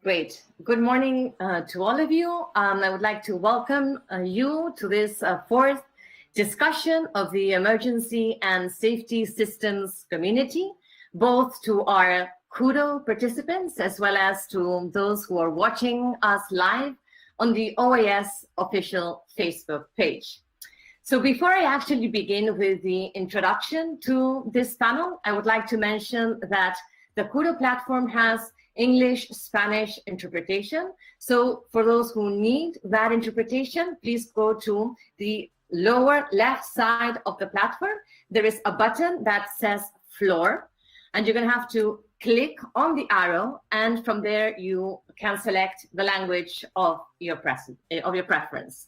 Great. Good morning to all of you. I would like to welcome you to this fourth discussion of the Emergency and Safety Systems community, both to our KUDO participants as well as to those who are watching us live on the OAS official Facebook page. So before I actually begin with the introduction to this panel, I would like to mention that the KUDO platform has English, Spanish interpretation. So for those who need that interpretation, please go to the lower left side of the platform. There is a button that says floor, and you're going to have to click on the arrow, and from there you can select the language of your preference.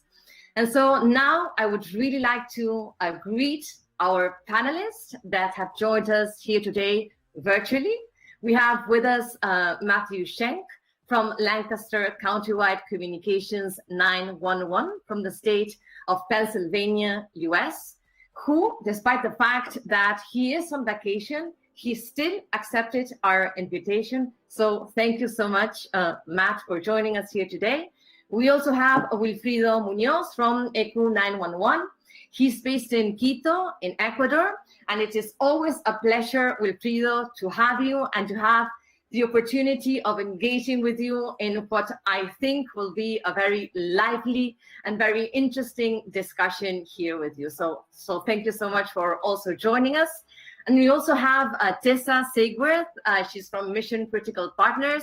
And so now I would really like to greet our panelists that have joined us here today virtually. We have with us Matthew Schenk from Lancaster Countywide Communications 911 from the state of Pennsylvania, US, who, despite the fact that he is on vacation, he still accepted our invitation. So thank you so much, Matt, for joining us here today. We also have Wilfrido Munoz from ECU 911. He's based in Quito, in Ecuador, and it is always a pleasure, Wilfrido, to have you and to have the opportunity of engaging with you in what I think will be a very lively and very interesting discussion here with you. So thank you so much for also joining us. And we also have Tessa Sigworth. She's from Mission Critical Partners.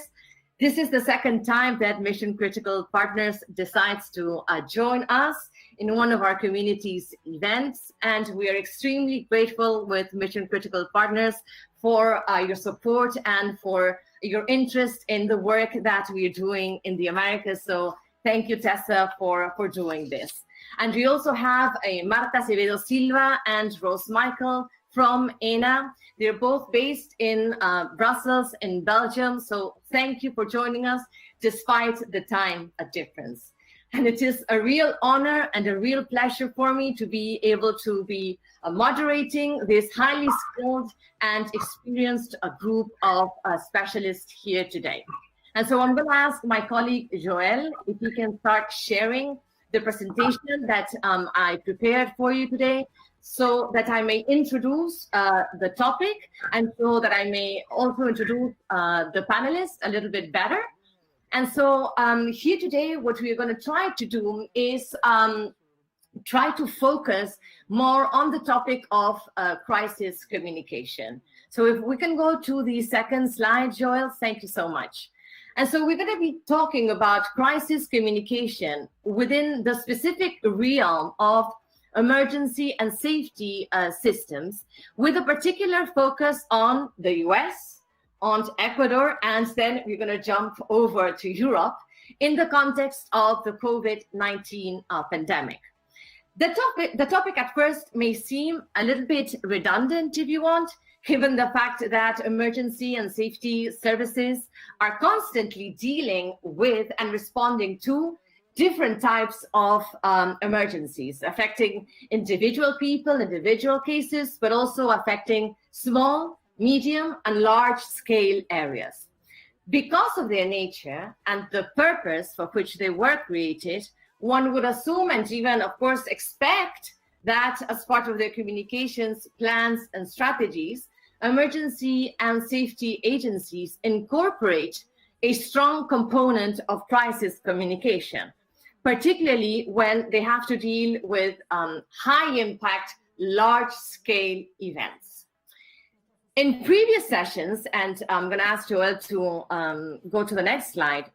This is the second time that Mission Critical Partners decides to join us in one of our community's events, and we are extremely grateful with Mission Critical Partners for your support and for your interest in the work that we are doing in the Americas. So thank you, Tessa, for doing this. And we also have Marta Acevedo Silva and Rose Michael from ENA. They're both based in Brussels, in Belgium. So thank you for joining us despite the time difference. And it is a real honor and a real pleasure for me to be able to be moderating this highly skilled and experienced group of specialists here today. And so I'm going to ask my colleague Joel if he can start sharing the presentation that I prepared for you today, so that I may introduce the topic and so that I may also introduce the panelists a little bit better. And so here today, what we're going to try to do is try to focus more on the topic of crisis communication. So if we can go to the second slide, Joel, thank you so much. And so we're going to be talking about crisis communication within the specific realm of emergency and safety systems, with a particular focus on the US, on Ecuador, and then we're going to jump over to Europe in the context of the COVID-19 pandemic. The topic at first may seem a little bit redundant, if you want, given the fact that emergency and safety services are constantly dealing with and responding to different types of emergencies affecting individual people, individual cases, but also affecting small, medium, and large-scale areas. Because of their nature and the purpose for which they were created, one would assume and even, of course, expect that as part of their communications plans and strategies, emergency and safety agencies incorporate a strong component of crisis communication, particularly when they have to deal with high-impact, large-scale events. In previous sessions, and I'm going to ask Joel to go to the next slide,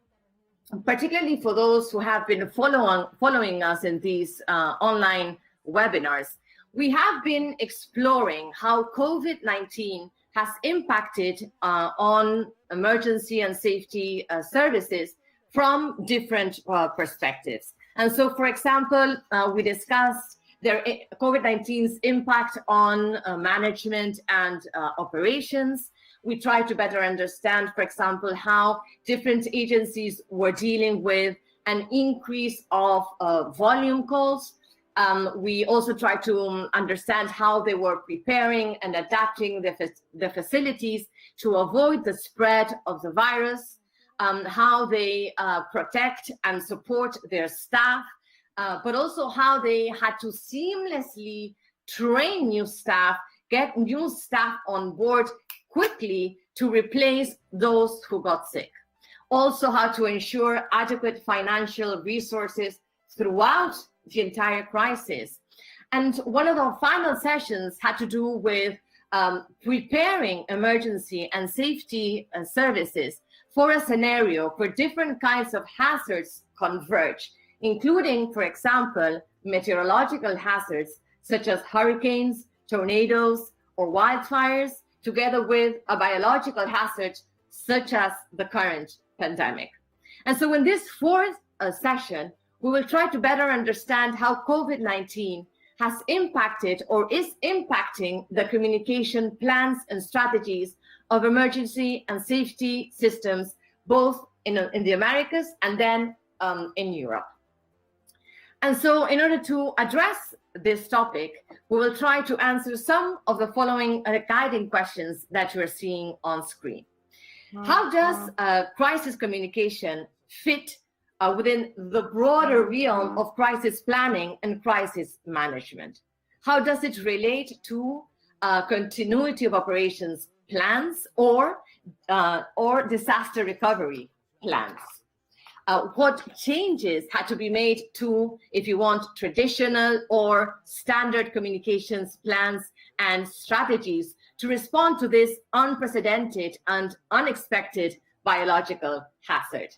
particularly for those who have been following us in these online webinars, we have been exploring how COVID-19 has impacted on emergency and safety services from different perspectives. And so, for example, we discussed COVID-19's impact on management and operations. We tried to better understand, for example, how different agencies were dealing with an increase of volume calls. We also tried to understand how they were preparing and adapting the facilities to avoid the spread of the virus. how they protect and support their staff, but also how they had to seamlessly train new staff, get new staff on board quickly to replace those who got sick. Also, how to ensure adequate financial resources throughout the entire crisis. And one of the final sessions had to do with preparing emergency and safety services for a scenario where different kinds of hazards converge, including, for example, meteorological hazards such as hurricanes, tornadoes, or wildfires, together with a biological hazard such as the current pandemic. And so in this fourth session, we will try to better understand how COVID-19 has impacted or is impacting the communication plans and strategies of emergency and safety systems, both in the Americas and then in Europe. And so in order to address this topic, we will try to answer some of the following guiding questions that you are seeing on screen. How does crisis communication fit within the broader realm of crisis planning and crisis management? How does it relate to continuity of operations plans or disaster recovery plans? What changes had to be made to, if you want, traditional or standard communications plans and strategies to respond to this unprecedented and unexpected biological hazard?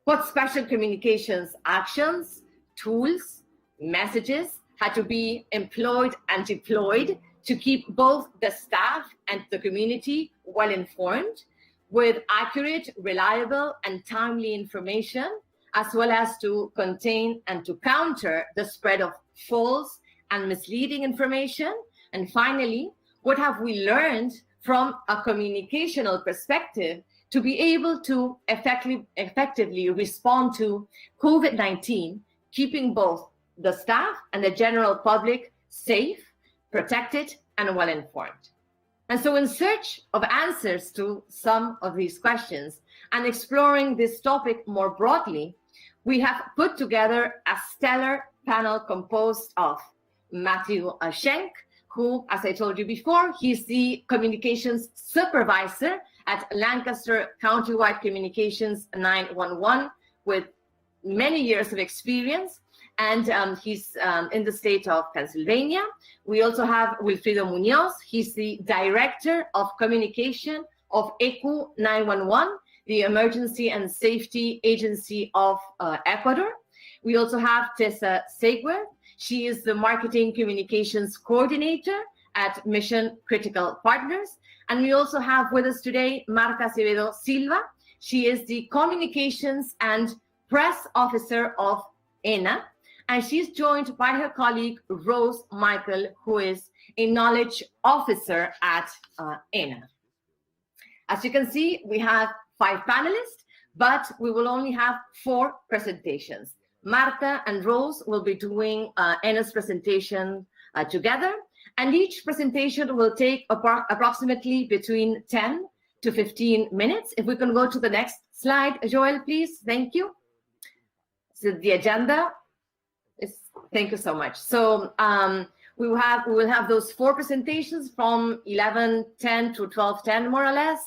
What special communications actions, tools, messages had to be employed and deployed to keep both the staff and the community well informed with accurate, reliable, and timely information, as well as to contain and to counter the spread of false and misleading information? And finally, what have we learned from a communicational perspective to be able to effectively respond to COVID-19, keeping both the staff and the general public safe, protected, and well informed? And so in search of answers to some of these questions and exploring this topic more broadly, we have put together a stellar panel composed of Matthew Schenk, who, as I told you before, he's the communications supervisor at Lancaster Countywide Communications 911 with many years of experience. And he's in the state of Pennsylvania. We also have Wilfrido Munoz. He's the Director of Communication of ECU 911, the Emergency and Safety Agency of Ecuador. We also have Tessa Seguer. She is the Marketing Communications Coordinator at Mission Critical Partners. And we also have with us today Marta Acevedo Silva. She is the Communications and Press Officer of ENA. And she's joined by her colleague, Rose Michael, who is a knowledge officer at ENA. As you can see, we have 5 panelists, but we will only have 4 presentations. Marta and Rose will be doing ENA's presentation together, and each presentation will take approximately between 10 to 15 minutes. If we can go to the next slide, Joel, please. Thank you. So the agenda. Thank you so much. So we will have those 4 presentations from 11:10 to 12:10, more or less.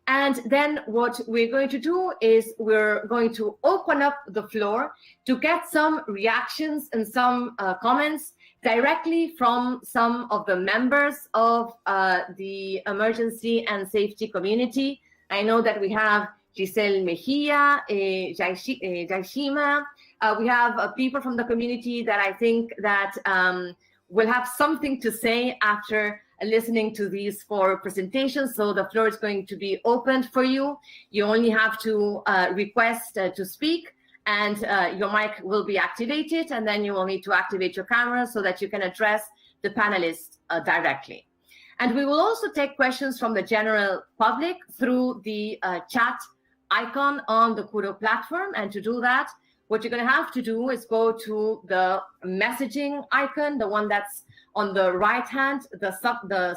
And then what we're going to do is we're going to open up the floor to get some reactions and some comments directly from some of the members of the emergency and safety community. I know that we have Giselle Mejia, Jaishima. We have people from the community that I think that will have something to say after listening to these 4 presentations. So the floor is going to be opened for you. You only have to request to speak, and your mic will be activated, and then you will need to activate your camera so that you can address the panelists directly. And we will also take questions from the general public through the chat icon on the Kudo platform. And to do that, what you're going to have to do is go to the messaging icon, the one that's on the right hand, the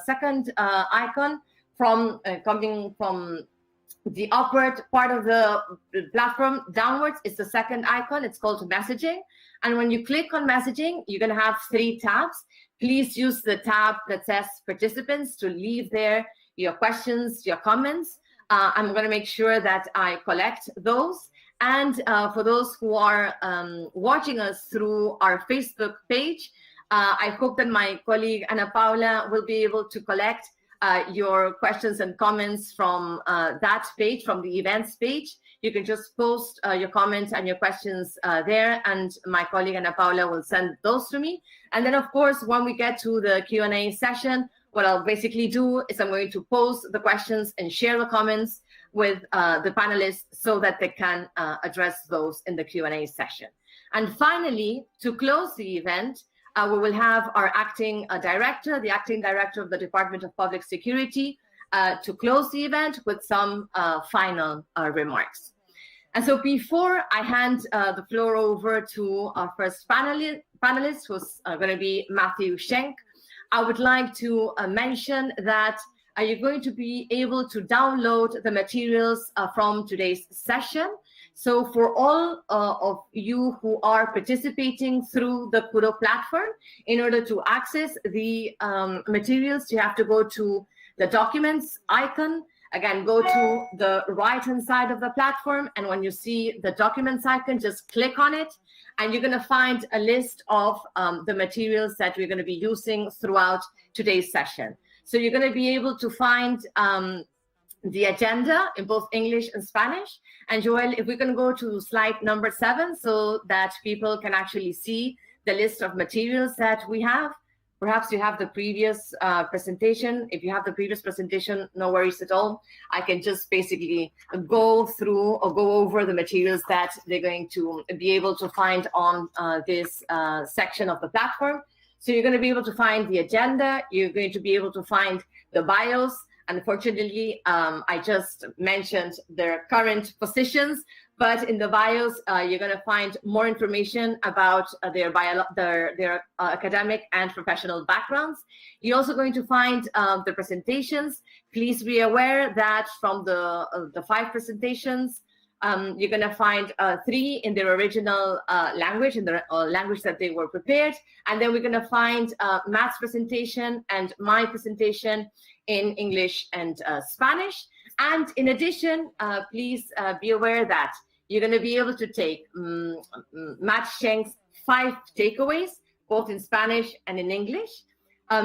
second icon from coming from the upward part of the platform downwards is the second icon. It's called messaging. And when you click on messaging, you're going to have 3 tabs. Please use the tab that says participants to leave there your questions, your comments. I'm going to make sure that I collect those. And for those who are watching us through our Facebook page, I hope that my colleague Ana Paula will be able to collect your questions and comments from that page, from the events page. You can just post your comments and your questions there, and my colleague Ana Paula will send those to me. And then, of course, when we get to the Q&A session, what I'll basically do is I'm going to post the questions and share the comments with the panelists so that they can address those in the Q&A session. And finally, to close the event, we will have our acting director, the acting director of the Department of Public Security, to close the event with some final remarks. And so before I hand the floor over to our first panelist, who's going to be Matthew Schenk, I would like to mention that you're going to be able to download the materials from today's session. So for all of you who are participating through the Kuro platform, in order to access the materials, you have to go to the documents icon. Again, go to the right-hand side of the platform, and when you see the documents icon, just click on it, and you're going to find a list of the materials that we're going to be using throughout today's session. So you're going to be able to find the agenda in both English and Spanish. And Joel, if we can go to slide number 7 so that people can actually see the list of materials that we have. Perhaps you have the previous presentation. If you have the previous presentation, no worries at all. I can just basically go through or go over the materials that they're going to be able to find on this section of the platform. So you're going to be able to find the agenda. You're going to be able to find the bios. Unfortunately, I just mentioned their current positions, but in the bios, you're going to find more information about their academic and professional backgrounds. You're also going to find the presentations. Please be aware that from the 5 presentations, you're going to find 3 in their original language, in the language that they were prepared. And then we're going to find Matt's presentation and my presentation in English and Spanish. And in addition, please be aware that you're going to be able to take Matt Schenk's 5 takeaways, both in Spanish and in English.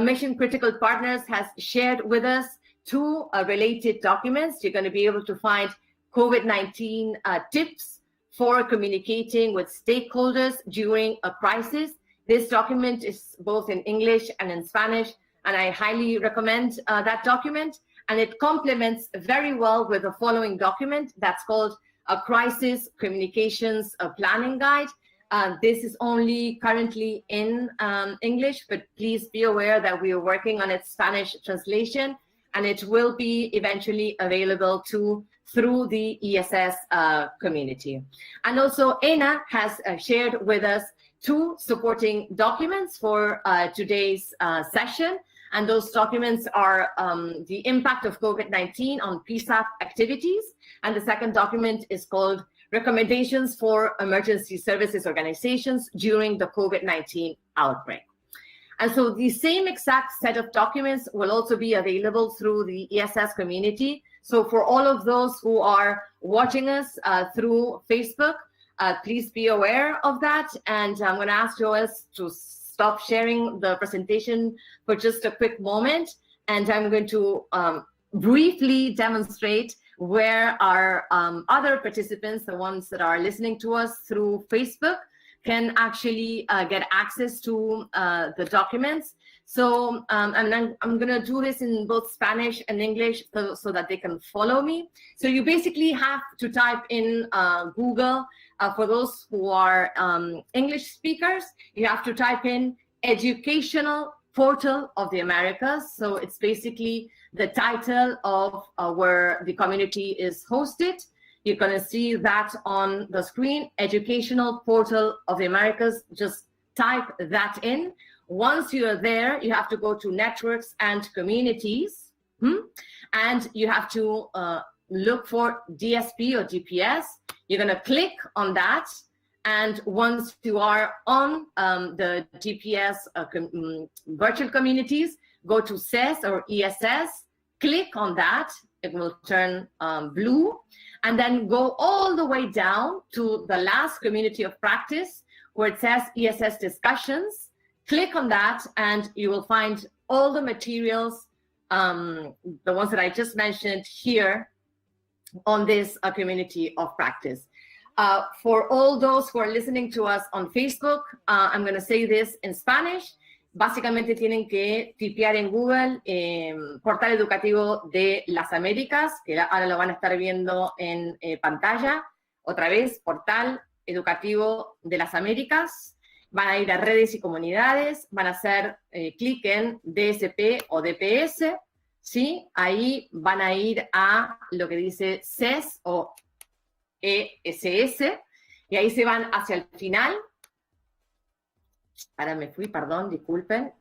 Mission Critical Partners has shared with us 2 related documents. You're going to be able to find COVID-19 tips for communicating with stakeholders during a crisis. This document is both in English and in Spanish, and I highly recommend that document. And it complements very well with the following document that's called a Crisis Communications Planning Guide. This is only currently in English, but please be aware that we are working on its Spanish translation, and it will be eventually available through the ESS community. And also, Ena has shared with us 2 supporting documents for today's session. And those documents are the impact of COVID-19 on PSAP activities. And the second document is called Recommendations for Emergency Services Organizations during the COVID-19 outbreak. And so the same exact set of documents will also be available through the ESS community. So for all of those who are watching us through Facebook, please be aware of that. And I'm going to ask Joel to stop sharing the presentation for just a quick moment. And I'm going to briefly demonstrate where our other participants, the ones that are listening to us through Facebook, can actually get access to the documents. So and I'm going to do this in both Spanish and English so that they can follow me. So you basically have to type in Google. For those who are English speakers, you have to type in Educational Portal of the Americas. So it's basically the title of where the community is hosted. You're going to see that on the screen, Educational Portal of the Americas. Just type that in. Once you are there, you have to go to Networks and Communities, and you have to look for DSP or GPS. You're going to click on that. And once you are on the GPS virtual communities, go to CES or ESS, click on that. It will turn blue. And then go all the way down to the last community of practice where it says ESS discussions. Click on that and you will find all the materials, the ones that I just mentioned here on this community of practice. For all those who are listening to us on Facebook, I'm going to say this in Spanish. Básicamente tienen que tipear en Google Portal Educativo de las Américas, que ahora lo van a estar viendo en pantalla. Otra vez, Portal Educativo de las Américas. Van a ir a redes y comunidades, van a hacer clic en DSP o DPS, ¿sí? Ahí van a ir a lo que dice CES o ESS, y ahí se van hacia el final. Ahora me fui, perdón, disculpen.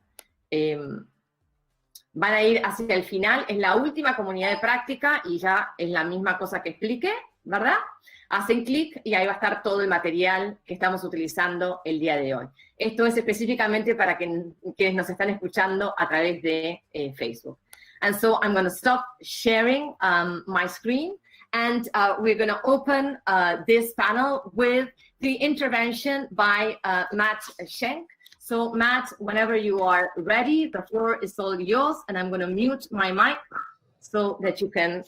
Van a ir hacia el final, es la última comunidad de práctica y ya es la misma cosa que expliqué, ¿verdad? Hacen clic y ahí va a estar todo el material que estamos utilizando el día de hoy. Esto es específicamente para quienes nos están escuchando a través de Facebook. And so I'm going to stop sharing my screen. And we're going to open this panel with the intervention by Matt Schenk. So Matt, whenever you are ready, the floor is all yours, and I'm going to mute my mic so that you can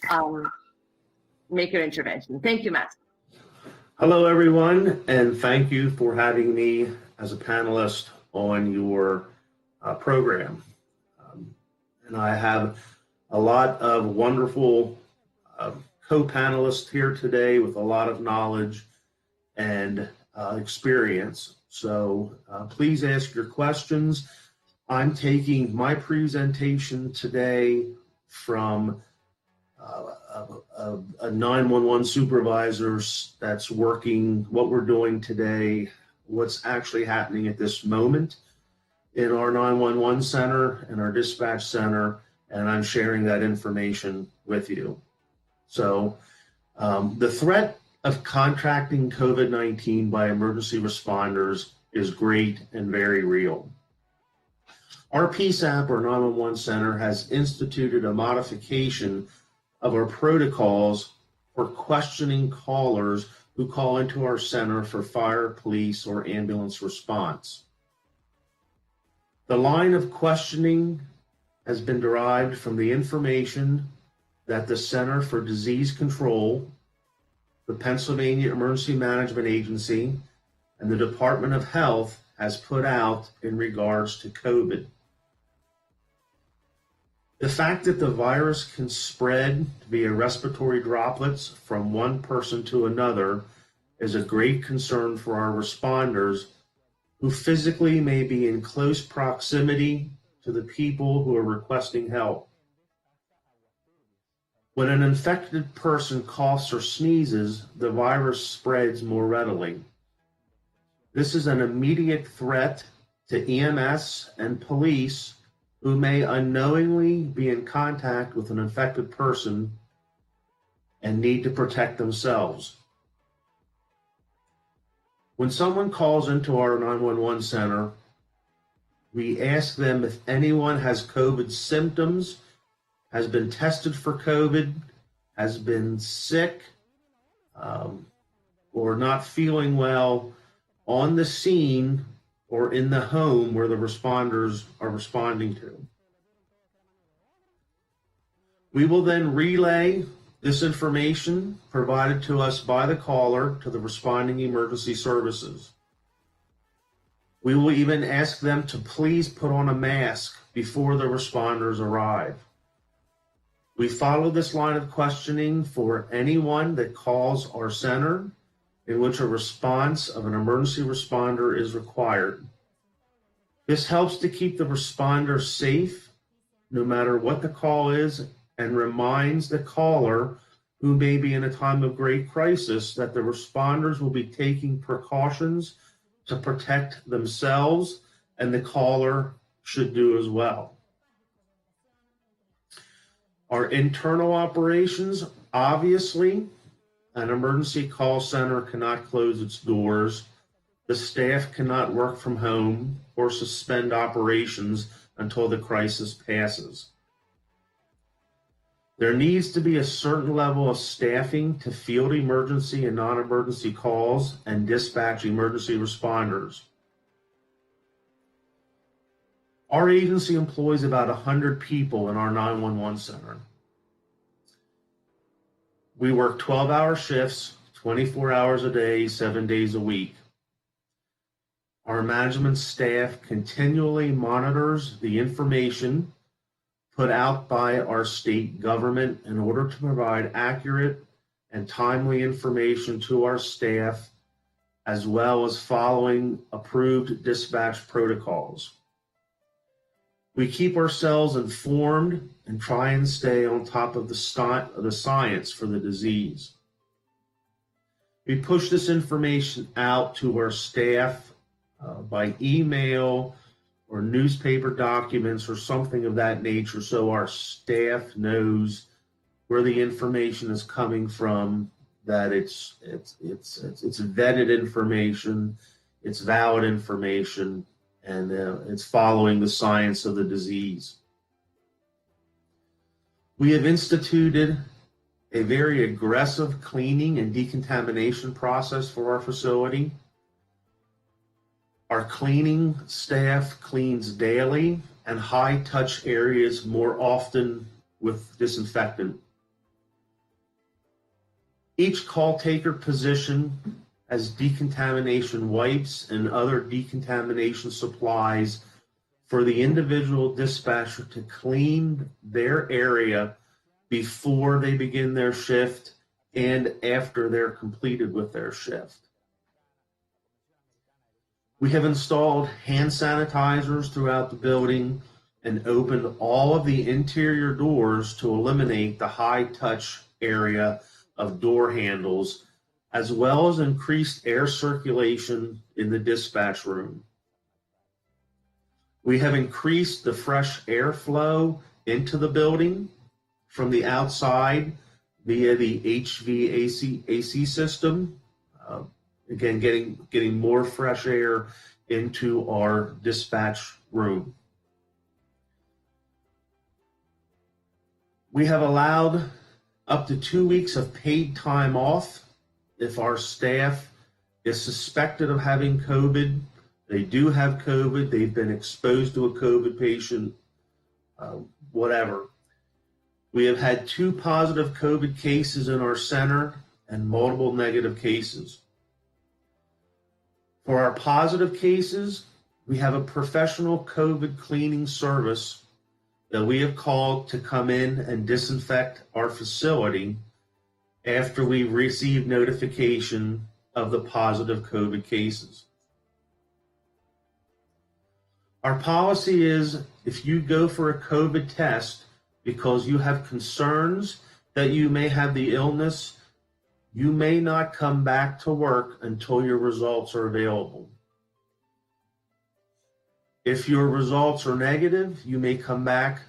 make your intervention. Thank you, Matt. Hello, everyone, and thank you for having me as a panelist on your program. And I have a lot of wonderful co-panelists here today with a lot of knowledge and experience. So please ask your questions. I'm taking my presentation today from a 911 supervisor that's working what we're doing today, what's actually happening at this moment in our 911 center and our dispatch center, and I'm sharing that information with you. So the threat of contracting COVID-19 by emergency responders is great and very real. Our PSAP, or 911 Center, has instituted a modification of our protocols for questioning callers who call into our center for fire, police, or ambulance response. The line of questioning has been derived from the information that the Center for Disease Control, the Pennsylvania Emergency Management Agency, and the Department of Health has put out in regards to COVID. The fact that the virus can spread via respiratory droplets from one person to another is a great concern for our responders who physically may be in close proximity to the people who are requesting help. When an infected person coughs or sneezes, the virus spreads more readily. This is an immediate threat to EMS and police who may unknowingly be in contact with an infected person and need to protect themselves. When someone calls into our 911 center, we ask them if anyone has COVID symptoms, has been tested for COVID, has been sick, or not feeling well on the scene or in the home where the responders are responding to. We will then relay this information provided to us by the caller to the responding emergency services. We will even ask them to please put on a mask before the responders arrive. We follow this line of questioning for anyone that calls our center in which a response of an emergency responder is required. This helps to keep the responder safe no matter what the call is, and reminds the caller, who may be in a time of great crisis, that the responders will be taking precautions to protect themselves, and the caller should do as well. Our internal operations Obviously, an emergency call center cannot close its doors. The staff cannot work from home or suspend operations until the crisis passes. There needs to be a certain level of staffing to field emergency and non-emergency calls and dispatch emergency responders. Our agency employs about 100 people in our 911 center. We work 12-hour shifts, 24 hours a day, 7 days a week. Our management staff continually monitors the information put out by our state government in order to provide accurate and timely information to our staff, as well as following approved dispatch protocols. We keep ourselves informed and try and stay on top of the science for the disease. We push this information out to our staff by email or newspaper documents or something of that nature, so our staff knows where the information is coming from, that it's vetted information, it's valid information, and it's following the science of the disease. We have instituted a very aggressive cleaning and decontamination process for our facility. Our cleaning staff cleans daily and high-touch areas more often with disinfectant. Each call taker position has decontamination wipes and other decontamination supplies for the individual dispatcher to clean their area before they begin their shift and after they're completed with their shift. We have installed hand sanitizers throughout the building and opened all of the interior doors to eliminate the high-touch area of door handles, as well as increased air circulation in the dispatch room. We have increased the fresh airflow into the building from the outside via the HVAC system. Again, getting more fresh air into our dispatch room. We have allowed up to 2 weeks of paid time off if our staff is suspected of having COVID. They do have COVID, they've been exposed to a COVID patient, whatever. We have had 2 positive COVID cases in our center and multiple negative cases. For our positive cases, we have a professional COVID cleaning service that we have called to come in and disinfect our facility after we receive notification of the positive COVID cases. Our policy is if you go for a COVID test because you have concerns that you may have the illness, you may not come back to work until your results are available. If your results are negative, you may come back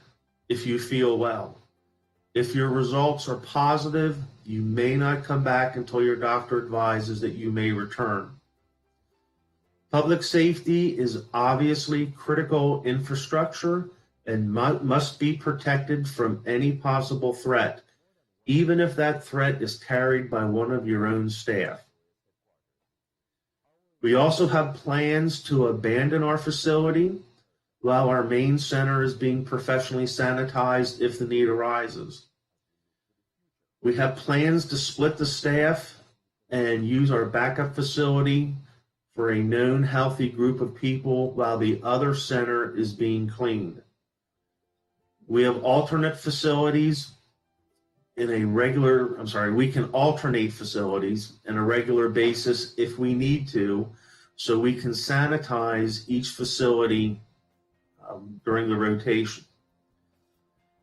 if you feel well. If your results are positive, you may not come back until your doctor advises that you may return. Public safety is obviously critical infrastructure and must be protected from any possible threat, even if that threat is carried by one of your own staff. We also have plans to abandon our facility while our main center is being professionally sanitized if the need arises. We have plans to split the staff and use our backup facility for a known healthy group of people while the other center is being cleaned. We have alternate facilities we can alternate facilities on a regular basis if we need to, so we can sanitize each facility during the rotation.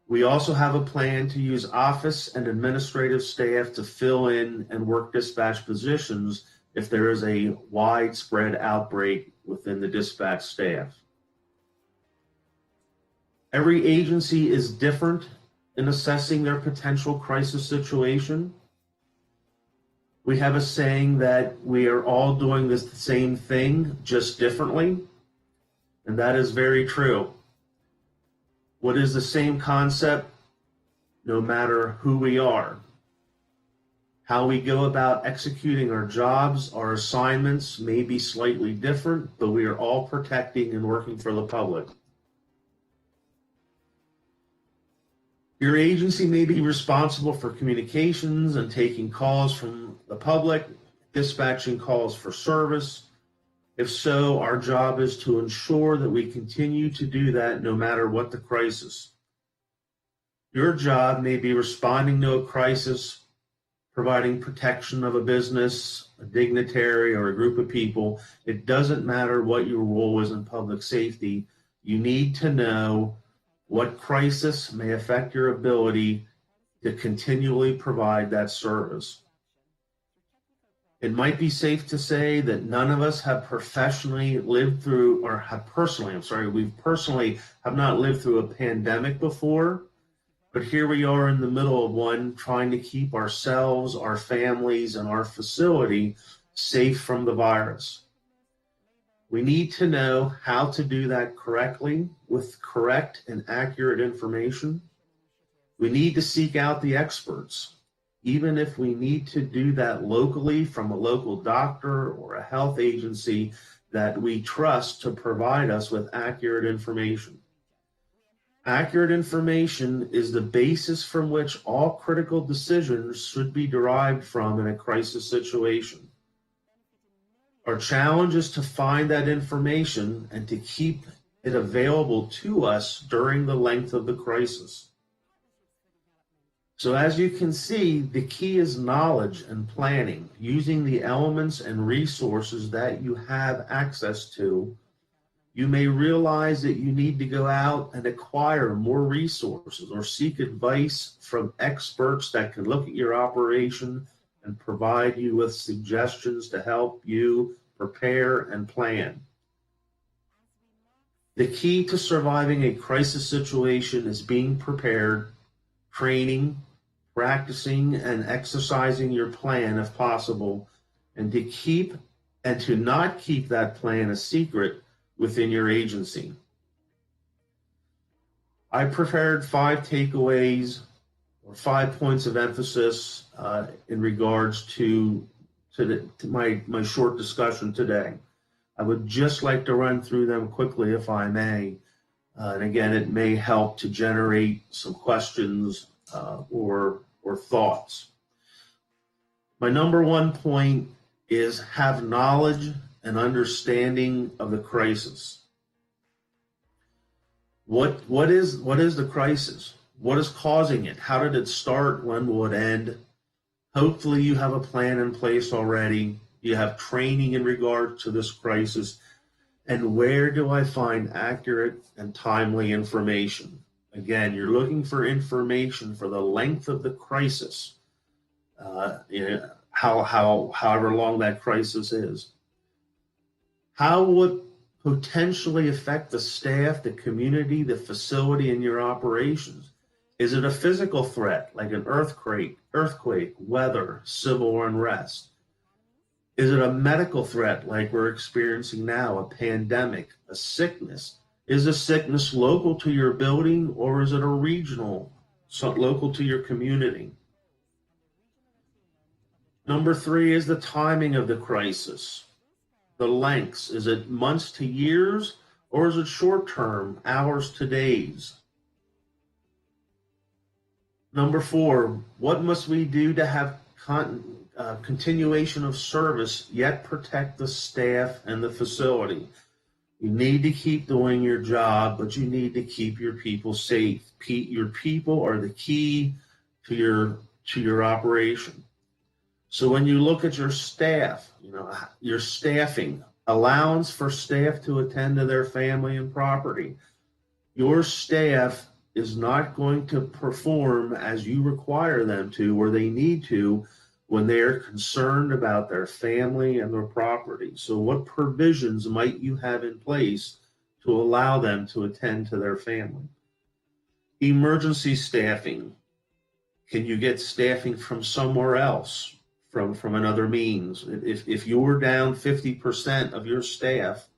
We also have a plan to use office and administrative staff to fill in and work dispatch positions if there is a widespread outbreak within the dispatch staff. Every agency is different in assessing their potential crisis situation. We have a saying that we are all doing the same thing, just differently, and that is very true. What is the same concept, no matter who we are? How we go about executing our jobs, our assignments may be slightly different, but we are all protecting and working for the public. Your agency may be responsible for communications and taking calls from the public, dispatching calls for service. If so, our job is to ensure that we continue to do that no matter what the crisis. Your job may be responding to a crisis, providing protection of a business, a dignitary, or a group of people. It doesn't matter what your role is in public safety. You need to know what crisis may affect your ability to continually provide that service. It might be safe to say that none of us have personally have not lived through a pandemic before. But here we are in the middle of one, trying to keep ourselves, our families, and our facility safe from the virus. We need to know how to do that correctly with correct and accurate information. We need to seek out the experts, even if we need to do that locally from a local doctor or a health agency that we trust to provide us with accurate information. Accurate information is the basis from which all critical decisions should be derived from in a crisis situation. Our challenge is to find that information and to keep it available to us during the length of the crisis. So as you can see, the key is knowledge and planning, using the elements and resources that you have access to. You may realize that you need to go out and acquire more resources or seek advice from experts that can look at your operation and provide you with suggestions to help you prepare and plan. The key to surviving a crisis situation is being prepared, training, practicing, and exercising your plan if possible, and to not keep that plan a secret within your agency. I prepared 5 takeaways or 5 points of emphasis in regards to my short discussion today. I would just like to run through them quickly if I may. And again, it may help to generate some questions or thoughts. My number 1 point is have knowledge and understanding of the crisis. What is the crisis? What is causing it? How did it start? When will it end? Hopefully you have a plan in place already. You have training in regard to this crisis. And where do I find accurate and timely information? Again, you're looking for information for the length of the crisis, however long that crisis is. How would potentially affect the staff, the community, the facility, and your operations? Is it a physical threat like an earthquake, weather, civil unrest? Is it a medical threat like we're experiencing now, a pandemic, a sickness? Is the sickness local to your building, or is it a regional, local to your community? Number 3 is the timing of the crisis. The lengths, is it months to years, or is it short term, hours to days? Number 4, what must we do to have continuation of service yet protect the staff and the facility? You need to keep doing your job, but you need to keep your people safe. Your people are the key to your operation. So when you look at your staff, your staffing, allowance for staff to attend to their family and property. Your staff is not going to perform as you require them to or they need to when they're concerned about their family and their property. So what provisions might you have in place to allow them to attend to their family? Emergency staffing. Can you get staffing from somewhere else, from another means? If you were down 50% of your staff,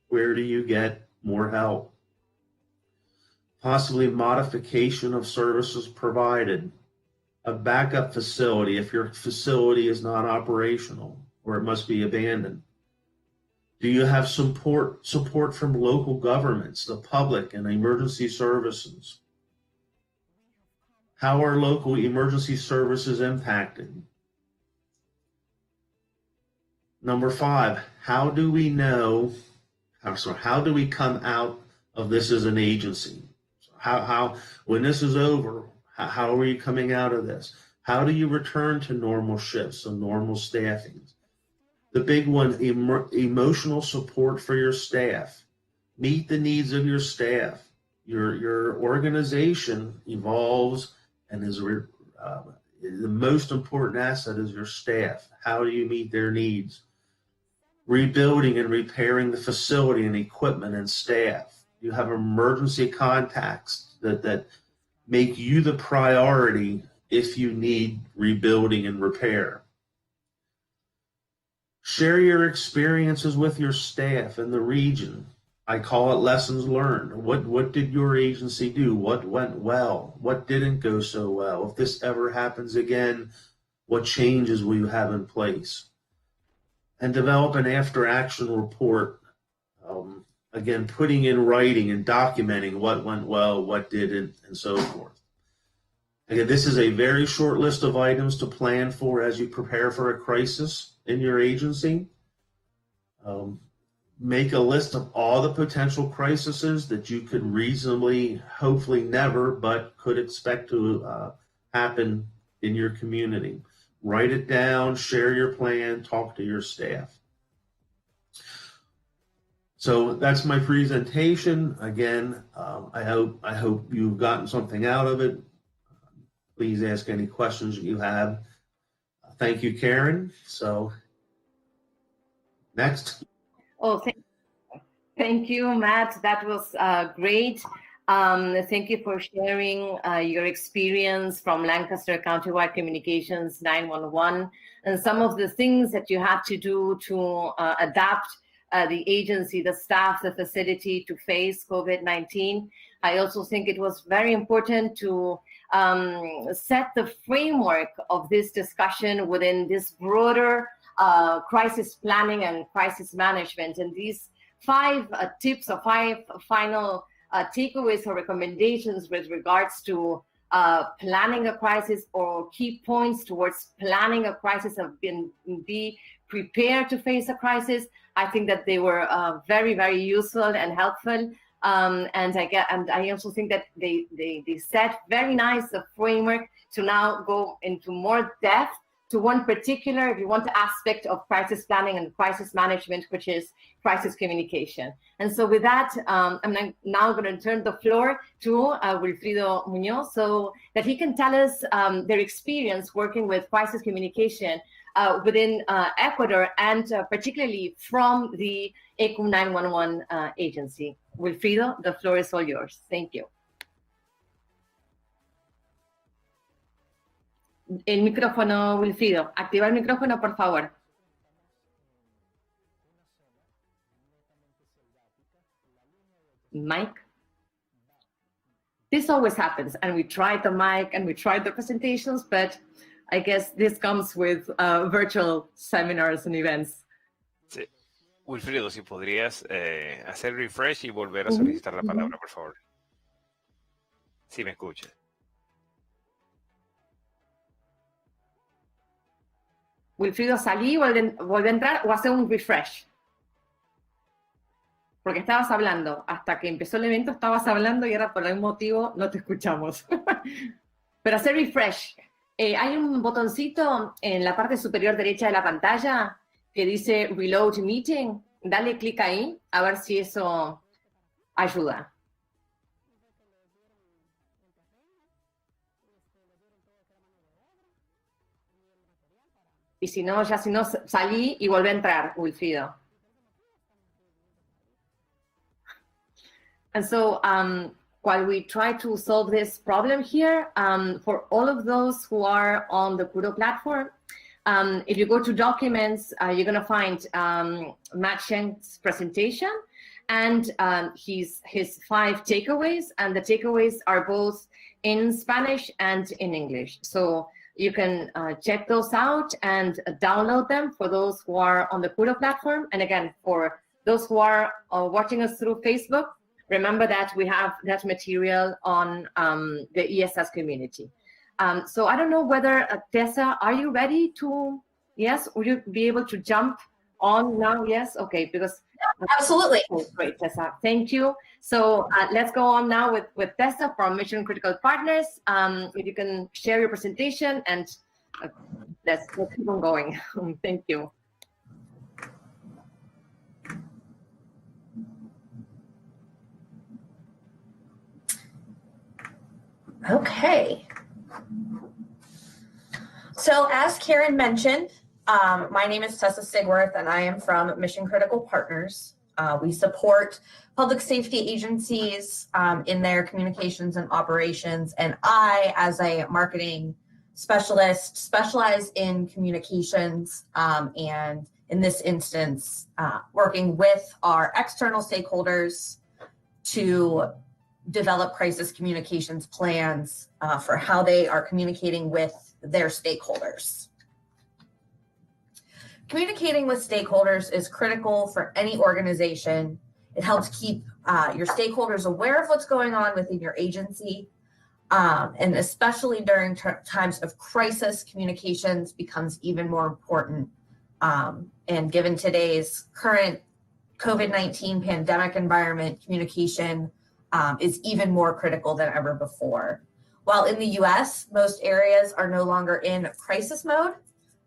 where do you get more help? Possibly modification of services provided. A backup facility if your facility is not operational or it must be abandoned. Do you have support from local governments, the public, and emergency services? How are local emergency services impacted? Number 5, how do we come out of this as an agency? How when this is over, how are you coming out of this? How do you return to normal shifts and normal staffing? The big one, emotional support for your staff. Meet the needs of your staff. Your organization evolves, and the most important asset is your staff. How do you meet their needs? Rebuilding and repairing the facility and equipment and staff. You have emergency contacts that make you the priority if you need rebuilding and repair. Share your experiences with your staff in the region. I call it lessons learned. What did your agency do? What went well? What didn't go so well? If this ever happens again, what changes will you have in place? And develop an after-action report. Again, putting in writing and documenting what went well, what didn't, and so forth. Again, this is a very short list of items to plan for as you prepare for a crisis in your agency. Make a list of all the potential crises that you could reasonably, hopefully never, but could expect to happen in your community. Write it down, share your plan, talk to your staff. So that's my presentation. Again, I hope you've gotten something out of it. Please ask any questions that you have. Thank you, Karen. So next. Oh, thank you, Matt. That was great. Thank you for sharing your experience from Lancaster Countywide Communications 911 and some of the things that you had to do to adapt the agency, the staff, the facility to face COVID-19. I also think it was very important to set the framework of this discussion within this broader crisis planning and crisis management. And these 5 tips or 5 final takeaways or recommendations with regards to planning a crisis or key points towards planning a crisis have been be prepared to face a crisis. I think that they were very, very useful and helpful. And I also think that they set very nice framework to now go into more depth to one particular, if you want, aspect of crisis planning and crisis management, which is crisis communication. And so with that, I'm now going to turn the floor to Wilfrido Munoz so that he can tell us their experience working with crisis communication within Ecuador and particularly from the ECU 911 agency. Wilfrido, the floor is all yours. Thank you. El micrófono, Wilfrido. Activa el micrófono, por favor. Mic. This always happens, and we tried the mic and we tried the presentations, but I guess this comes with virtual seminars and events. Sí. Wilfrido, si podrías hacer refresh y volver a solicitar la palabra, por favor. Si me escucha. Wilfrido, salí, volví a entrar o hacer un refresh. Porque estabas hablando, hasta que empezó el evento estabas hablando y ahora por algún motivo no te escuchamos. Pero hacer refresh. Hay un botoncito en la parte superior derecha de la pantalla que dice Reload Meeting. Dale clic ahí a ver si eso ayuda. Y si no, salí y volví a entrar, Wilfrido. And so while we try to solve this problem here, for all of those who are on the Kudo platform, if you go to documents, you're going to find Matt Schenk's presentation and his 5 takeaways, and the takeaways are both in Spanish and in English. So you can check those out and download them for those who are on the Kudo platform. And again, for those who are watching us through Facebook, remember that we have that material on the ESS community. So I don't know whether, Tessa, are you ready to, yes, would you be able to jump on now? Yes, okay, because. Absolutely. Great, Tessa, thank you. So let's go on now with Tessa from Mission Critical Partners. If you can share your presentation and let's keep on going. Thank you. Okay. So as Karen mentioned, my name is Tessa Sigworth and I am from Mission Critical Partners. We support public safety agencies in their communications and operations. And I, as a marketing specialist, specialize in communications and in this instance, working with our external stakeholders to develop crisis communications plans for how they are communicating with their stakeholders. Communicating with stakeholders is critical for any organization. It helps keep your stakeholders aware of what's going on within your agency. And especially during times of crisis, communications becomes even more important. And given today's current COVID-19 pandemic environment, communication is even more critical than ever before. While in the US, most areas are no longer in crisis mode,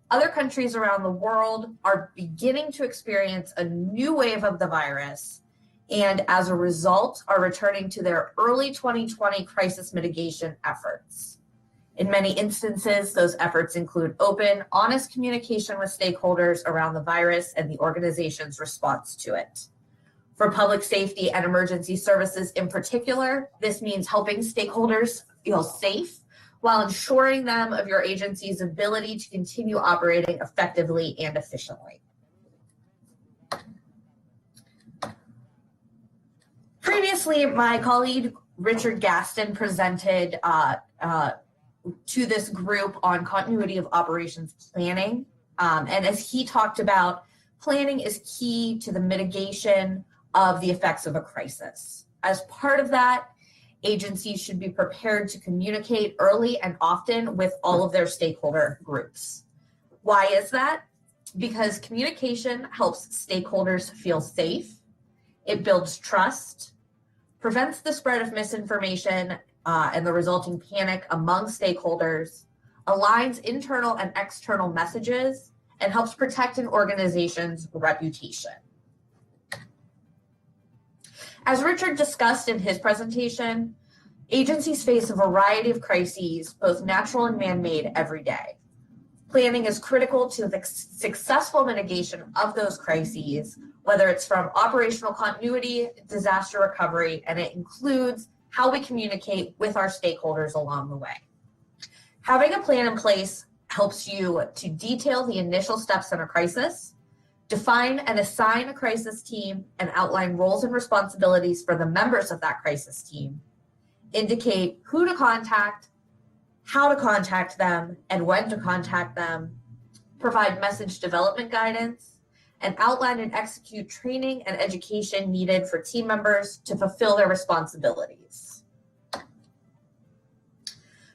other countries around the world are beginning to experience a new wave of the virus, and as a result are returning to their early 2020 crisis mitigation efforts. In many instances, those efforts include open, honest communication with stakeholders around the virus and the organization's response to it. For public safety and emergency services in particular, this means helping stakeholders feel safe while ensuring them of your agency's ability to continue operating effectively and efficiently. Previously, my colleague Richard Gaston presented to this group on continuity of operations planning. And as he talked about, planning is key to the mitigation of the effects of a crisis. As part of that, agencies should be prepared to communicate early and often with all of their stakeholder groups. Why is that? Because communication helps stakeholders feel safe, it builds trust, prevents the spread of misinformation and the resulting panic among stakeholders, aligns internal and external messages, and helps protect an organization's reputation. As Richard discussed in his presentation, agencies face a variety of crises, both natural and man-made, every day. Planning is critical to the successful mitigation of those crises, whether it's from operational continuity, disaster recovery, and it includes how we communicate with our stakeholders along the way. Having a plan in place helps you to detail the initial steps in a crisis, define and assign a crisis team, and outline roles and responsibilities for the members of that crisis team, indicate who to contact, how to contact them, and when to contact them, provide message development guidance, and outline and execute training and education needed for team members to fulfill their responsibilities.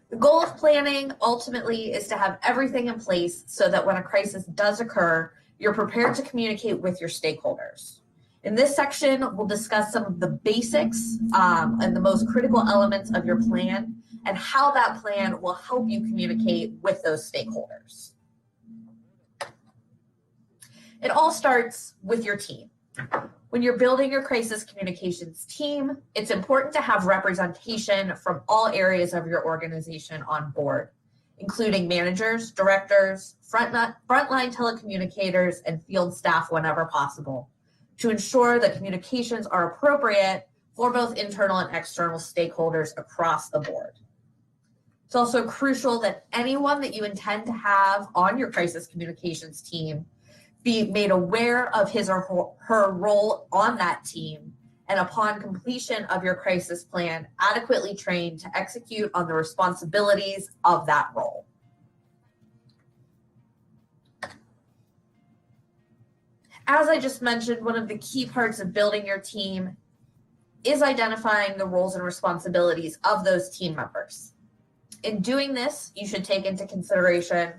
The goal of planning ultimately is to have everything in place so that when a crisis does occur, you're prepared to communicate with your stakeholders. In this section, we'll discuss some of the basics and the most critical elements of your plan and how that plan will help you communicate with those stakeholders. It all starts with your team. When you're building your crisis communications team, it's important to have representation from all areas of your organization on board, including managers, directors, frontline telecommunicators, and field staff whenever possible, to ensure that communications are appropriate for both internal and external stakeholders across the board. It's also crucial that anyone that you intend to have on your crisis communications team be made aware of his or her role on that team, and upon completion of your crisis plan, adequately trained to execute on the responsibilities of that role. As I just mentioned, one of the key parts of building your team is identifying the roles and responsibilities of those team members. In doing this, you should take into consideration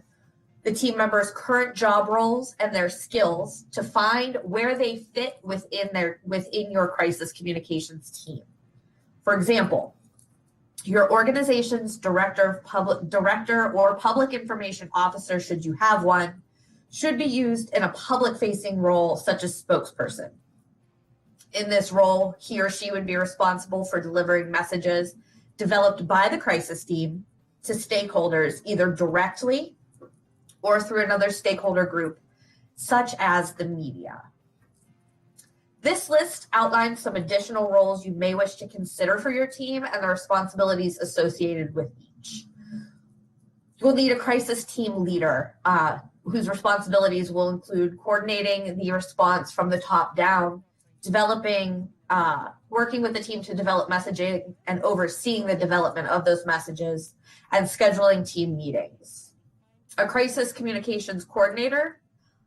the team members' current job roles and their skills to find where they fit within your crisis communications team. For example, your organization's director or public information officer, should you have one, should be used in a public-facing role such as spokesperson. In this role, he or she would be responsible for delivering messages developed by the crisis team to stakeholders, either directly or through another stakeholder group, such as the media. This list outlines some additional roles you may wish to consider for your team and the responsibilities associated with each. You will need a crisis team leader whose responsibilities will include coordinating the response from the top down, working with the team to develop messaging and overseeing the development of those messages, and scheduling team meetings. A crisis communications coordinator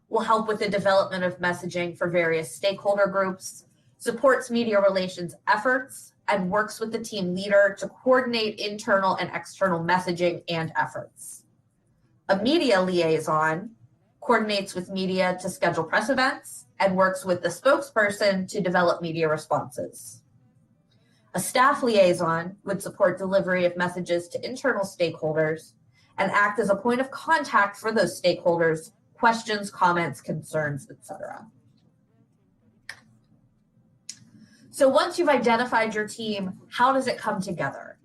will help with the development of messaging for various stakeholder groups, supports media relations efforts, and works with the team leader to coordinate internal and external messaging and efforts. A media liaison coordinates with media to schedule press events and works with the spokesperson to develop media responses. A staff liaison would support delivery of messages to internal stakeholders and act as a point of contact for those stakeholders, questions, comments, concerns, etc. So once you've identified your team, how does it come together?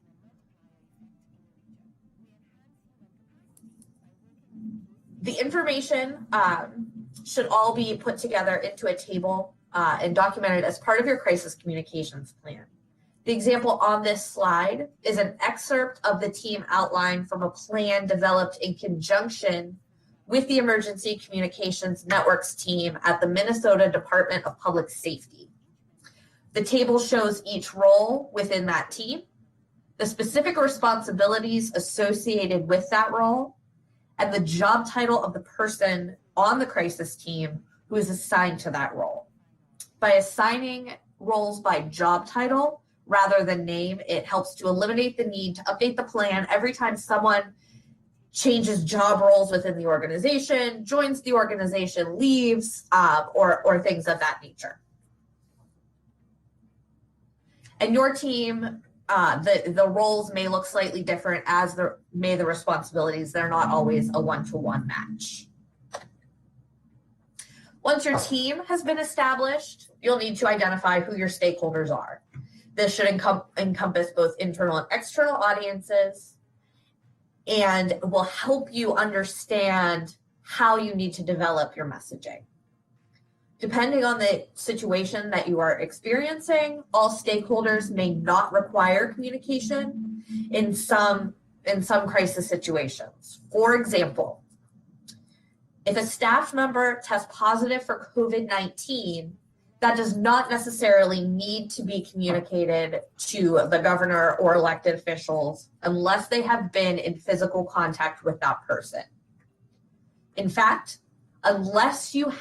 The information should all be put together into a table and documented as part of your crisis communications plan. The example on this slide is an excerpt of the team outline from a plan developed in conjunction with the Emergency Communications Networks team at the Minnesota Department of Public Safety. The table shows each role within that team, the specific responsibilities associated with that role, and the job title of the person on the crisis team who is assigned to that role. By assigning roles by job title rather than name, it helps to eliminate the need to update the plan every time someone changes job roles within the organization, joins the organization, leaves, or things of that nature. And your team, the roles may look slightly different, as may the responsibilities. They're not always a one-to-one match. Once your team has been established, you'll need to identify who your stakeholders are. This should encompass both internal and external audiences, and will help you understand how you need to develop your messaging. Depending on the situation that you are experiencing, all stakeholders may not require communication in some crisis situations. For example, if a staff member tests positive for COVID-19, that does not necessarily need to be communicated to the governor or elected officials unless they have been in physical contact with that person. In fact, unless you're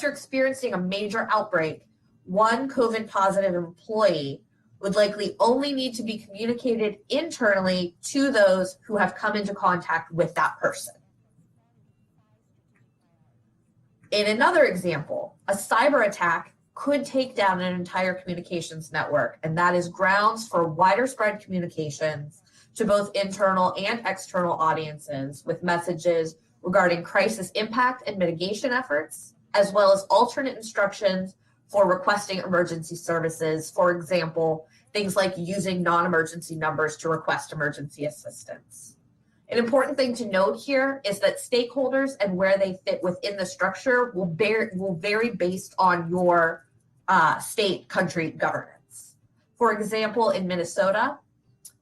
experiencing a major outbreak, one COVID positive employee would likely only need to be communicated internally to those who have come into contact with that person. In another example, a cyber attack could take down an entire communications network, and that is grounds for wider spread communications to both internal and external audiences with messages regarding crisis impact and mitigation efforts, as well as alternate instructions for requesting emergency services. For example, things like using non-emergency numbers to request emergency assistance. An important thing to note here is that stakeholders and where they fit within the structure will vary based on your state country governance. For example, in Minnesota,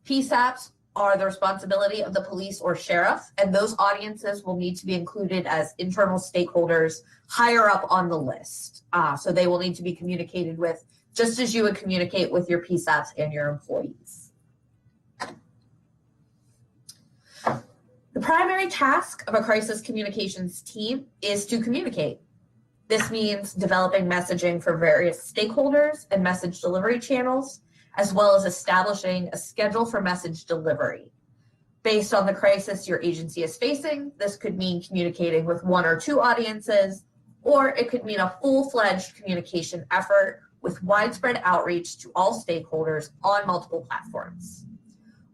PSAPs are the responsibility of the police or sheriff, and those audiences will need to be included as internal stakeholders higher up on the list. So they will need to be communicated with just as you would communicate with your PSAPs and your employees. The primary task of a crisis communications team is to communicate. This means developing messaging for various stakeholders and message delivery channels, as well as establishing a schedule for message delivery. Based on the crisis your agency is facing, this could mean communicating with one or two audiences, or it could mean a full-fledged communication effort with widespread outreach to all stakeholders on multiple platforms.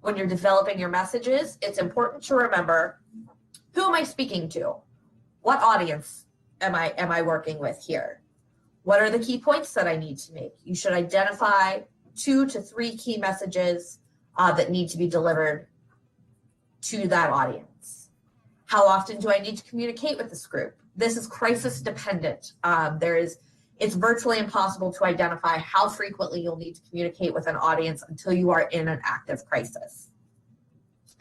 When you're developing your messages, it's important to remember, who am I speaking to? What audience am I working with here? What are the key points that I need to make? You should identify 2 to 3 key messages that need to be delivered to that audience. How often do I need to communicate with this group? This is crisis dependent. It's virtually impossible to identify how frequently you'll need to communicate with an audience until you are in an active crisis.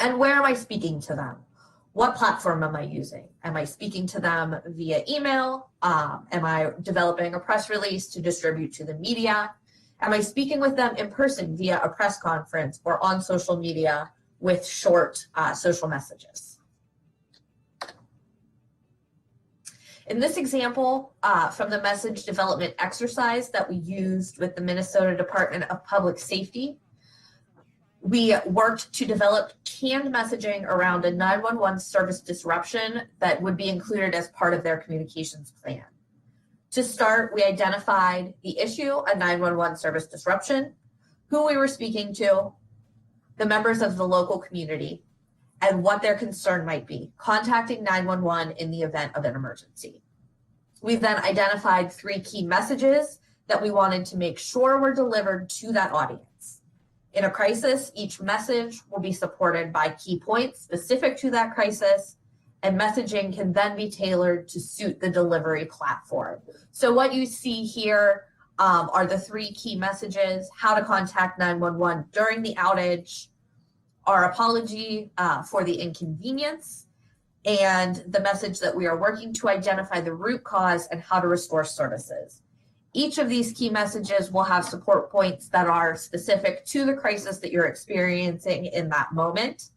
And where am I speaking to them? What platform am I using? Am I speaking to them via email? Am I developing a press release to distribute to the media? Am I speaking with them in person via a press conference or on social media with short social messages? In this example, from the message development exercise that we used with the Minnesota Department of Public Safety, we worked to develop canned messaging around a 911 service disruption that would be included as part of their communications plan. To start, we identified the issue, a 911 service disruption, who we were speaking to, the members of the local community, and what their concern might be, contacting 911 in the event of an emergency. We then identified 3 key messages that we wanted to make sure were delivered to that audience. In a crisis, each message will be supported by key points specific to that crisis, and messaging can then be tailored to suit the delivery platform. So what you see here are the 3 key messages: how to contact 911 during the outage, our apology for the inconvenience, and the message that we are working to identify the root cause and how to restore services. Each of these key messages will have support points that are specific to the crisis that you're experiencing in that moment.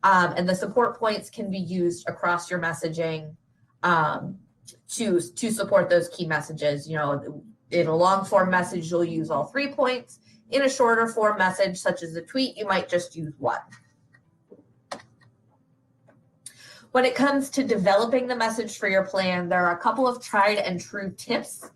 And the support points can be used across your messaging to support those key messages. You know, in a long form message, you'll use all 3 points. In a shorter form message, such as a tweet, you might just use 1. When it comes to developing the message for your plan, there are a couple of tried and true tips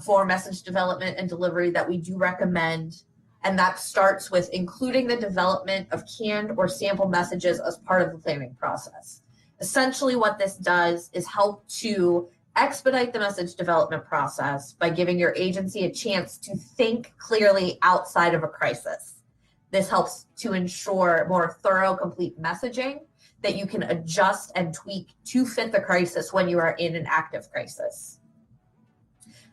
for message development and delivery that we do recommend. And that starts with including the development of canned or sample messages as part of the planning process. Essentially, what this does is help to expedite the message development process by giving your agency a chance to think clearly outside of a crisis. This helps to ensure more thorough, complete messaging that you can adjust and tweak to fit the crisis when you are in an active crisis.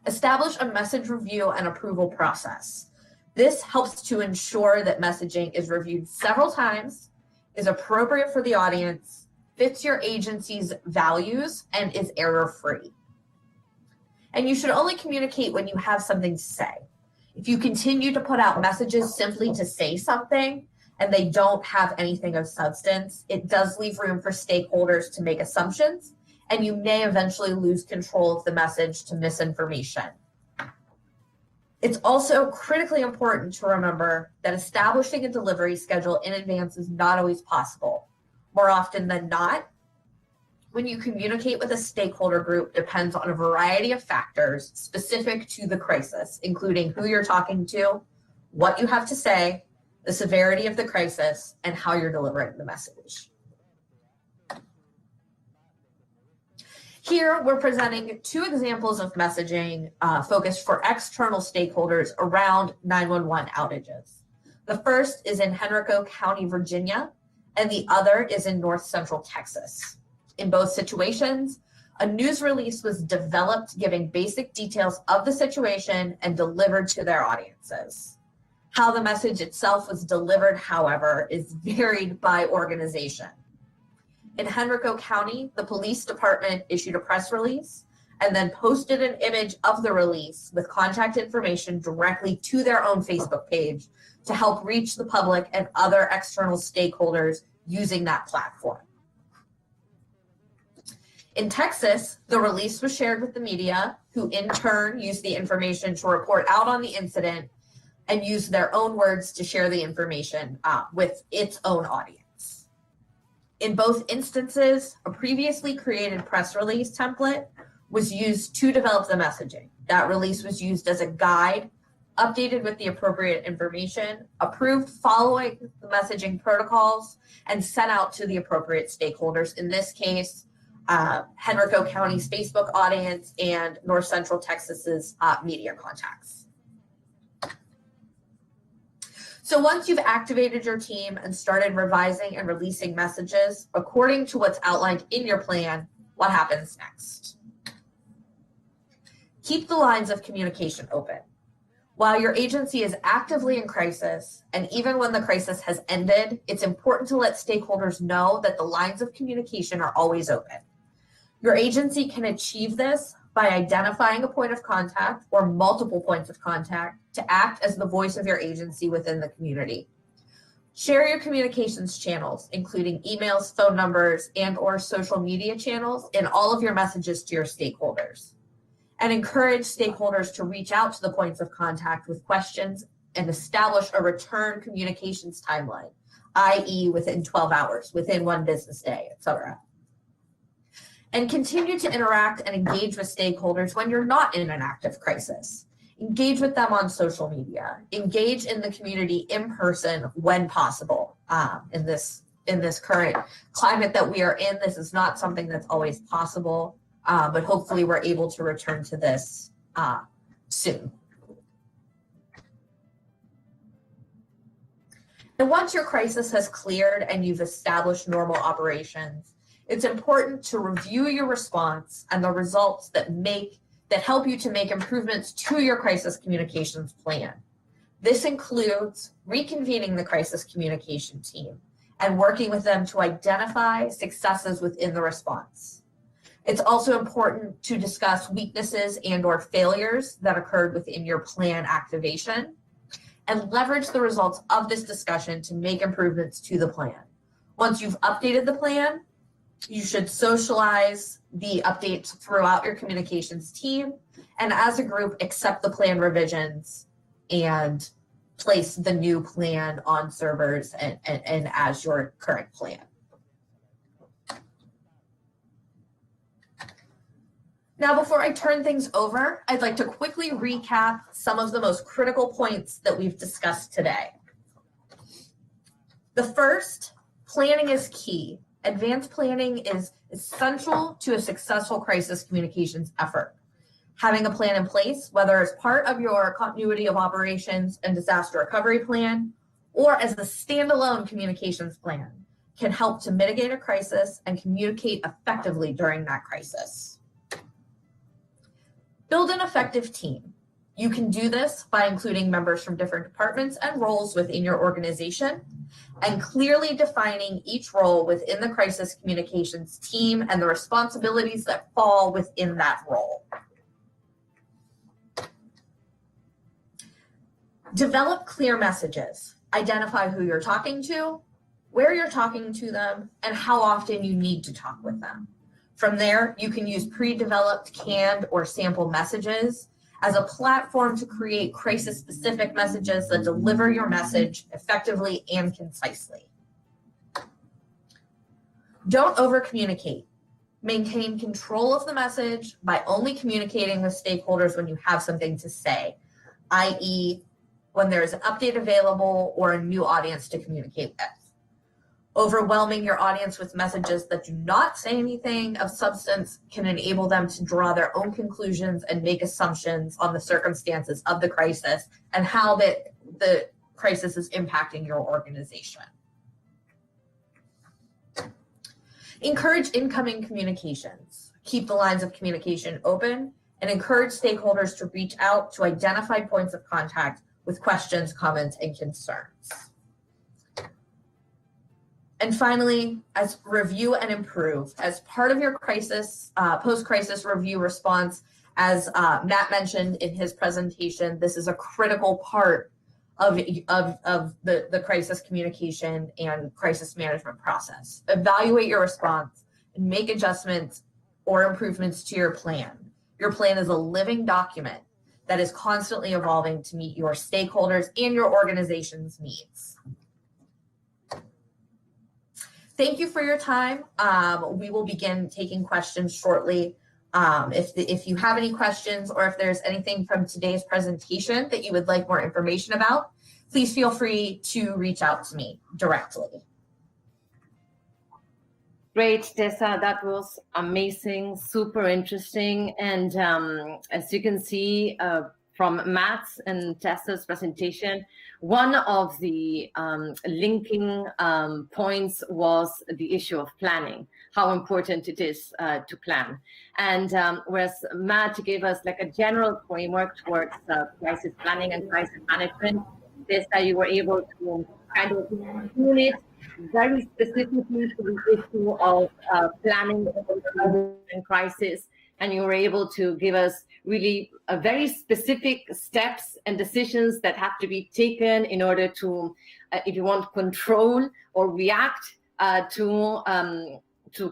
Establish a message review and approval process. This helps to ensure that messaging is reviewed several times, is appropriate for the audience, fits your agency's values, and is error-free. And you should only communicate when you have something to say. If you continue to put out messages simply to say something and they don't have anything of substance, it does leave room for stakeholders to make assumptions, and you may eventually lose control of the message to misinformation. It's also critically important to remember that establishing a delivery schedule in advance is not always possible. More often than not, when you communicate with a stakeholder group depends on a variety of factors specific to the crisis, including who you're talking to, what you have to say, the severity of the crisis, and how you're delivering the message. Here, we're presenting 2 examples of messaging focused for external stakeholders around 911 outages. The first is in Henrico County, Virginia, and the other is in North Central Texas. In both situations, A news release was developed giving basic details of the situation and delivered to their audiences. How the message itself was delivered, however, is varied by organization. In Henrico County, the police department issued a press release and then posted an image of the release with contact information directly to their own Facebook page to help reach the public and other external stakeholders using that platform. In Texas, the release was shared with the media, who in turn used the information to report out on the incident and used their own words to share the information with its own audience. In both instances, a previously created press release template was used to develop the messaging. That release was used as a guide, updated with the appropriate information, approved following the messaging protocols, and sent out to the appropriate stakeholders. In this case, Henrico County's Facebook audience and North Central Texas's media contacts. So once you've activated your team and started revising and releasing messages according to what's outlined in your plan, what happens next? Keep the lines of communication open. While your agency is actively in crisis, and even when the crisis has ended, it's important to let stakeholders know that the lines of communication are always open. Your agency can achieve this by identifying a point of contact or multiple points of contact to act as the voice of your agency within the community. Share your communications channels, including emails, phone numbers, and/or social media channels in all of your messages to your stakeholders. And encourage stakeholders to reach out to the points of contact with questions and establish a return communications timeline, i.e. within 12 hours, within one business day, etc. And continue to interact and engage with stakeholders when you're not in an active crisis. Engage with them on social media. Engage in the community in person when possible. In this current climate that we are in, this is not something that's always possible, but hopefully we're able to return to this soon. And once your crisis has cleared and you've established normal operations, it's important to review your response and the results that help you to make improvements to your crisis communications plan. This includes reconvening the crisis communication team and working with them to identify successes within the response. It's also important to discuss weaknesses and/or failures that occurred within your plan activation and leverage the results of this discussion to make improvements to the plan. Once you've updated the plan, you should socialize the updates throughout your communications team, and as a group, accept the plan revisions and place the new plan on servers and as your current plan. Now, before I turn things over, I'd like to quickly recap some of the most critical points that we've discussed today. The first, planning is key. Advanced planning is essential to a successful crisis communications effort. Having a plan in place, whether as part of your continuity of operations and disaster recovery plan, or as a standalone communications plan, can help to mitigate a crisis and communicate effectively during that crisis. Build an effective team. You can do this by including members from different departments and roles within your organization, and clearly defining each role within the crisis communications team and the responsibilities that fall within that role. Develop clear messages. Identify who you're talking to, where you're talking to them, and how often you need to talk with them. From there, you can use pre-developed canned or sample messages as a platform to create crisis-specific messages that deliver your message effectively and concisely. Don't over-communicate. Maintain control of the message by only communicating with stakeholders when you have something to say, i.e., when there is an update available or a new audience to communicate with. Overwhelming your audience with messages that do not say anything of substance can enable them to draw their own conclusions and make assumptions on the circumstances of the crisis and how the crisis is impacting your organization. Encourage incoming communications. keep the lines of communication open, and encourage stakeholders to reach out to identify points of contact with questions, comments, and concerns. And finally, as review and improve. As part of your post-crisis review response, as Matt mentioned in his presentation, this is a critical part of the crisis communication and crisis management process. Evaluate your response and make adjustments or improvements to your plan. Your plan is a living document that is constantly evolving to meet your stakeholders and your organization's needs. Thank you for your time. We will begin taking questions shortly. If you have any questions or if there's anything from today's presentation that you would like more information about, please feel free to reach out to me directly. Great, Tessa, that was amazing, super interesting. And as you can see from Matt's and Tessa's presentation, one of the linking points was the issue of planning, how important it is to plan. And whereas Matt gave us like a general framework towards crisis planning and crisis management, Tessa, you were able to kind of tune it very specifically to the issue of planning and crisis. And you were able to give us really a very specific steps and decisions that have to be taken in order to, if you want, control or react to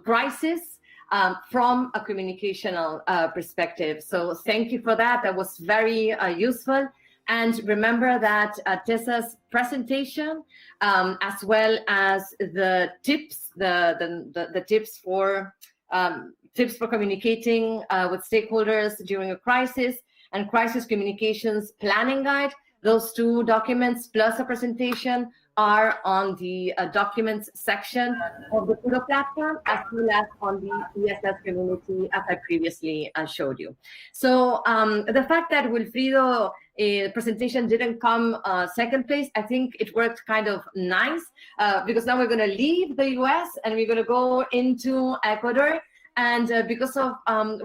crisis from a communicational perspective. So thank you for that. That was very useful. And remember that Tessa's presentation, as well as the tips, the tips for communicating with stakeholders during a crisis and crisis communications planning guide, those two documents plus a presentation are on the documents section of the Kudo platform, as well as on the ESS community, as I previously showed you. So the fact that Wilfrido presentation didn't come second place, I think it worked kind of nice because now we're going to leave the US and we're going to go into Ecuador. And because of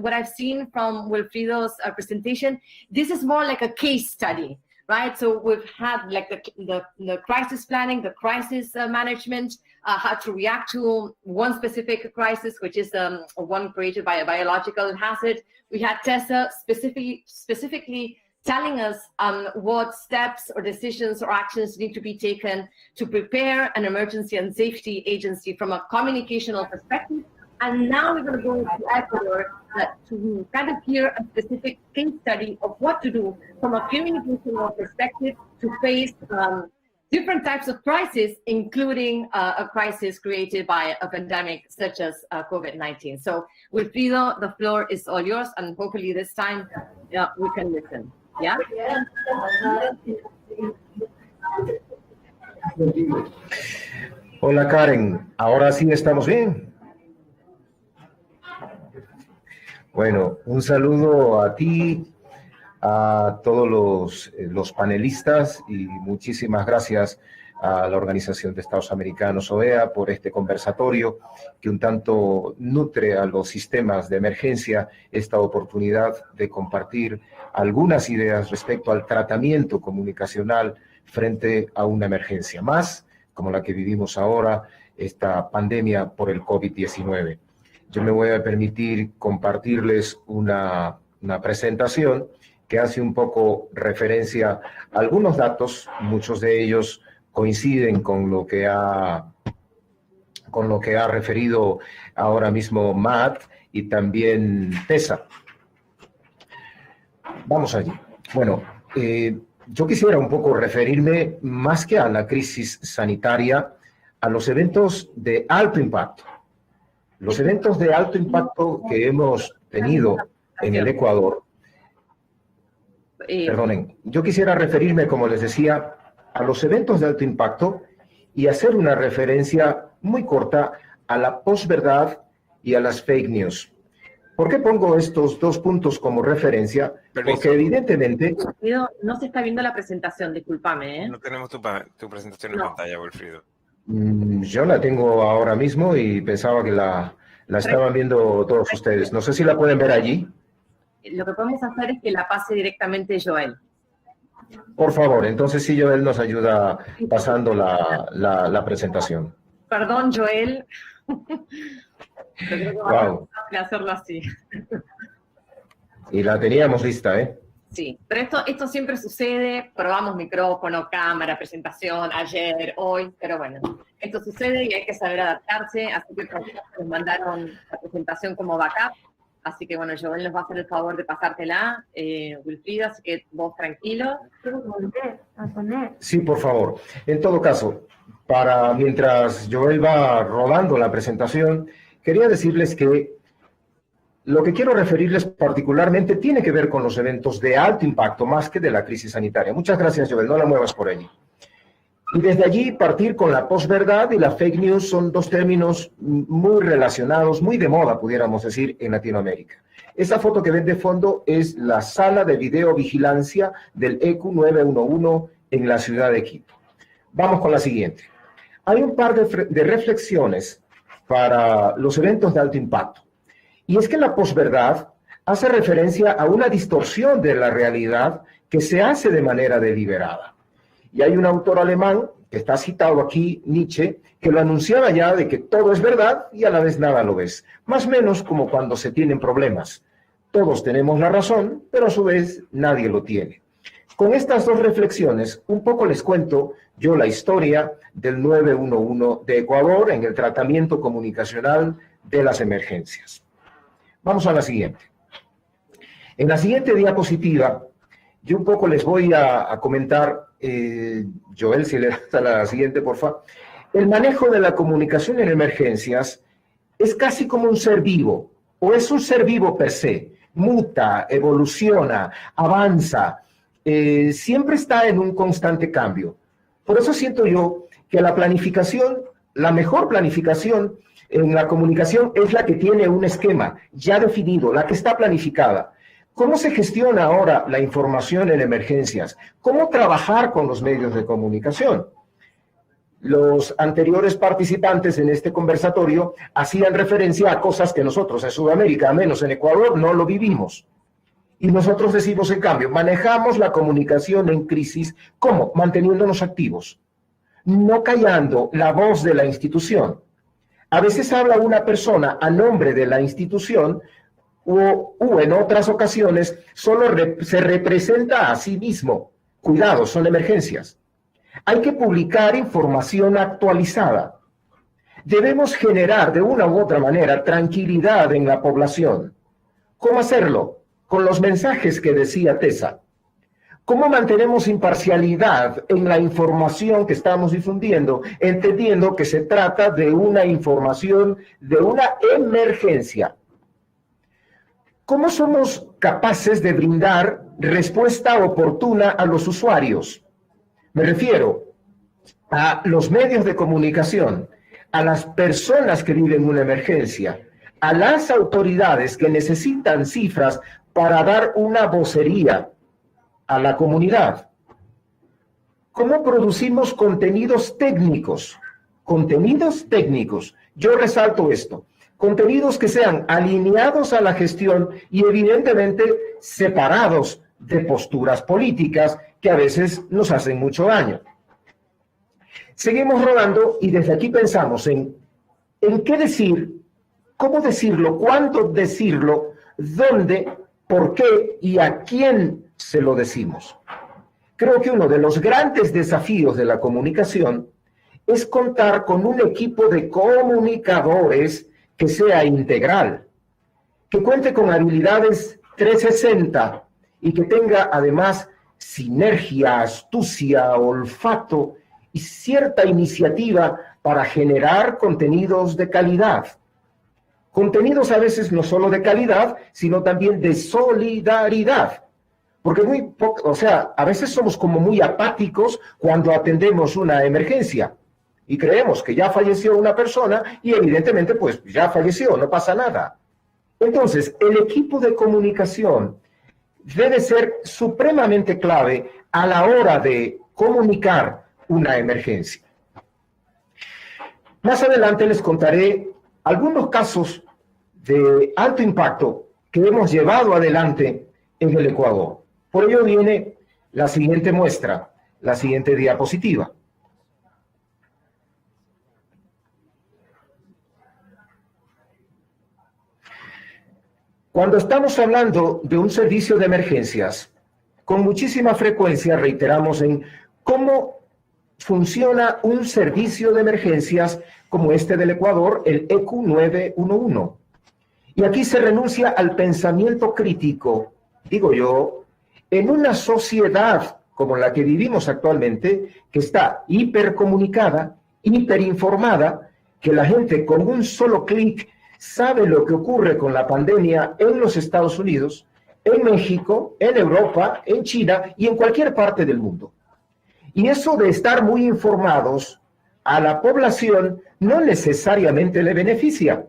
what I've seen from Wilfrido's presentation, this is more like a case study, right? So we've had like the crisis planning, the crisis management, how to react to one specific crisis, which is one created by a biological hazard. We had Tessa specifically telling us what steps or decisions or actions need to be taken to prepare an emergency and safety agency from a communicational perspective. And now we're going to go to Ecuador to kind of hear a specific case study of what to do from a communicational perspective to face different types of crises, including a crisis created by a pandemic such as COVID-19. So Wilfrido, the floor is all yours, and hopefully this time we can listen. Yeah? Hola Karen, ahora sí estamos bien. Bueno, un saludo a ti, a todos los panelistas y muchísimas gracias a la Organización de Estados Americanos, OEA, por este conversatorio que un tanto nutre a los sistemas de emergencia esta oportunidad de compartir algunas ideas respecto al tratamiento comunicacional frente a una emergencia, más como la que vivimos ahora, esta pandemia por el COVID-19. Yo me voy a permitir compartirles una presentación que hace un poco referencia a algunos datos, muchos de ellos coinciden con lo que ha referido ahora mismo Matt y también Tessa. Vamos allí. Bueno, yo quisiera un poco referirme más que a la crisis sanitaria, a los eventos de alto impacto. Los eventos de alto impacto que hemos tenido en el Ecuador, perdonen, yo quisiera referirme, como les decía, a los eventos de alto impacto y hacer una referencia muy corta a la posverdad y a las fake news. ¿Por qué pongo estos dos puntos como referencia? Permiso. Porque evidentemente... No se está viendo la presentación, discúlpame. No tenemos tu presentación en pantalla, Wilfrido. Yo la tengo ahora mismo y pensaba que la La estaban viendo todos ustedes. No sé si la pueden ver allí. Lo que podemos hacer es que la pase directamente Joel. Por favor, entonces sí, Joel nos ayuda pasando la presentación. Perdón, Joel. Pero creo que va a ser fácil hacerlo así. Y la teníamos lista, ¿eh? Sí, pero esto siempre sucede, probamos micrófono, cámara, presentación, ayer, hoy, pero bueno, esto sucede y hay que saber adaptarse, así que nos mandaron la presentación como backup, así que bueno, Joel nos va a hacer el favor de pasártela, Wilfrido, así que vos tranquilo. Quiero volver a poner. Sí, por favor. En todo caso, mientras Joel va rodando la presentación, quería decirles que lo que quiero referirles particularmente tiene que ver con los eventos de alto impacto, más que de la crisis sanitaria. Muchas gracias, Joel, no la muevas por allí. Y desde allí partir con la posverdad y la fake news son dos términos muy relacionados, muy de moda, pudiéramos decir, en Latinoamérica. Esa foto que ven de fondo es la sala de videovigilancia del EQ 911 en la ciudad de Quito. Vamos con la siguiente. Hay un par de reflexiones para los eventos de alto impacto. Y es que la posverdad hace referencia a una distorsión de la realidad que se hace de manera deliberada. Y hay un autor alemán, que está citado aquí, Nietzsche, que lo anunciaba ya de que todo es verdad y a la vez nada lo es. Más o menos como cuando se tienen problemas. Todos tenemos la razón, pero a su vez nadie lo tiene. Con estas dos reflexiones, un poco les cuento yo la historia del 911 de Ecuador en el tratamiento comunicacional de las emergencias. Vamos a la siguiente. En la siguiente diapositiva, yo un poco les voy a comentar, Joel, si le das a la siguiente, por favor. El manejo de la comunicación en emergencias es casi como un ser vivo, o es un ser vivo per se. Muta, evoluciona, avanza, siempre está en un constante cambio. Por eso siento yo que la planificación, la mejor planificación en la comunicación es la que tiene un esquema ya definido, la que está planificada. ¿Cómo se gestiona ahora la información en emergencias? ¿Cómo trabajar con los medios de comunicación? Los anteriores participantes en este conversatorio hacían referencia a cosas que nosotros en Sudamérica, al menos en Ecuador, no lo vivimos. Y nosotros decimos, en cambio, manejamos la comunicación en crisis, ¿cómo? Manteniéndonos activos, no callando la voz de la institución. A veces habla una persona a nombre de la institución o en otras ocasiones solo se representa a sí mismo. Cuidado, son emergencias. Hay que publicar información actualizada. Debemos generar de una u otra manera tranquilidad en la población. ¿Cómo hacerlo? Con los mensajes que decía Tessa. ¿Cómo mantenemos imparcialidad en la información que estamos difundiendo, entendiendo que se trata de una información de una emergencia? ¿Cómo somos capaces de brindar respuesta oportuna a los usuarios? Me refiero a los medios de comunicación, a las personas que viven una emergencia, a las autoridades que necesitan cifras para dar una vocería a la comunidad. ¿Cómo producimos contenidos técnicos? Contenidos técnicos. Yo resalto esto. Contenidos que sean alineados a la gestión y evidentemente separados de posturas políticas que a veces nos hacen mucho daño. Seguimos rodando y desde aquí pensamos en qué decir, cómo decirlo, cuándo decirlo, dónde, por qué y a quién se lo decimos. Creo que uno de los grandes desafíos de la comunicación es contar con un equipo de comunicadores que sea integral, que cuente con habilidades 360 y que tenga además sinergia, astucia, olfato y cierta iniciativa para generar contenidos de calidad. Contenidos a veces no solo de calidad, sino también de solidaridad. Porque a veces somos como muy apáticos cuando atendemos una emergencia y creemos que ya falleció una persona y evidentemente pues ya falleció, no pasa nada. Entonces, el equipo de comunicación debe ser supremamente clave a la hora de comunicar una emergencia. Más adelante les contaré algunos casos de alto impacto que hemos llevado adelante en el Ecuador. Por ello viene la siguiente muestra, la siguiente diapositiva. Cuando estamos hablando de un servicio de emergencias, con muchísima frecuencia reiteramos en cómo funciona un servicio de emergencias como este del Ecuador, el EQ 911. Y aquí se renuncia al pensamiento crítico, digo yo, en una sociedad como la que vivimos actualmente, que está hipercomunicada, hiperinformada, que la gente con un solo clic sabe lo que ocurre con la pandemia en los Estados Unidos, en México, en Europa, en China y en cualquier parte del mundo. Y eso de estar muy informados a la población no necesariamente le beneficia,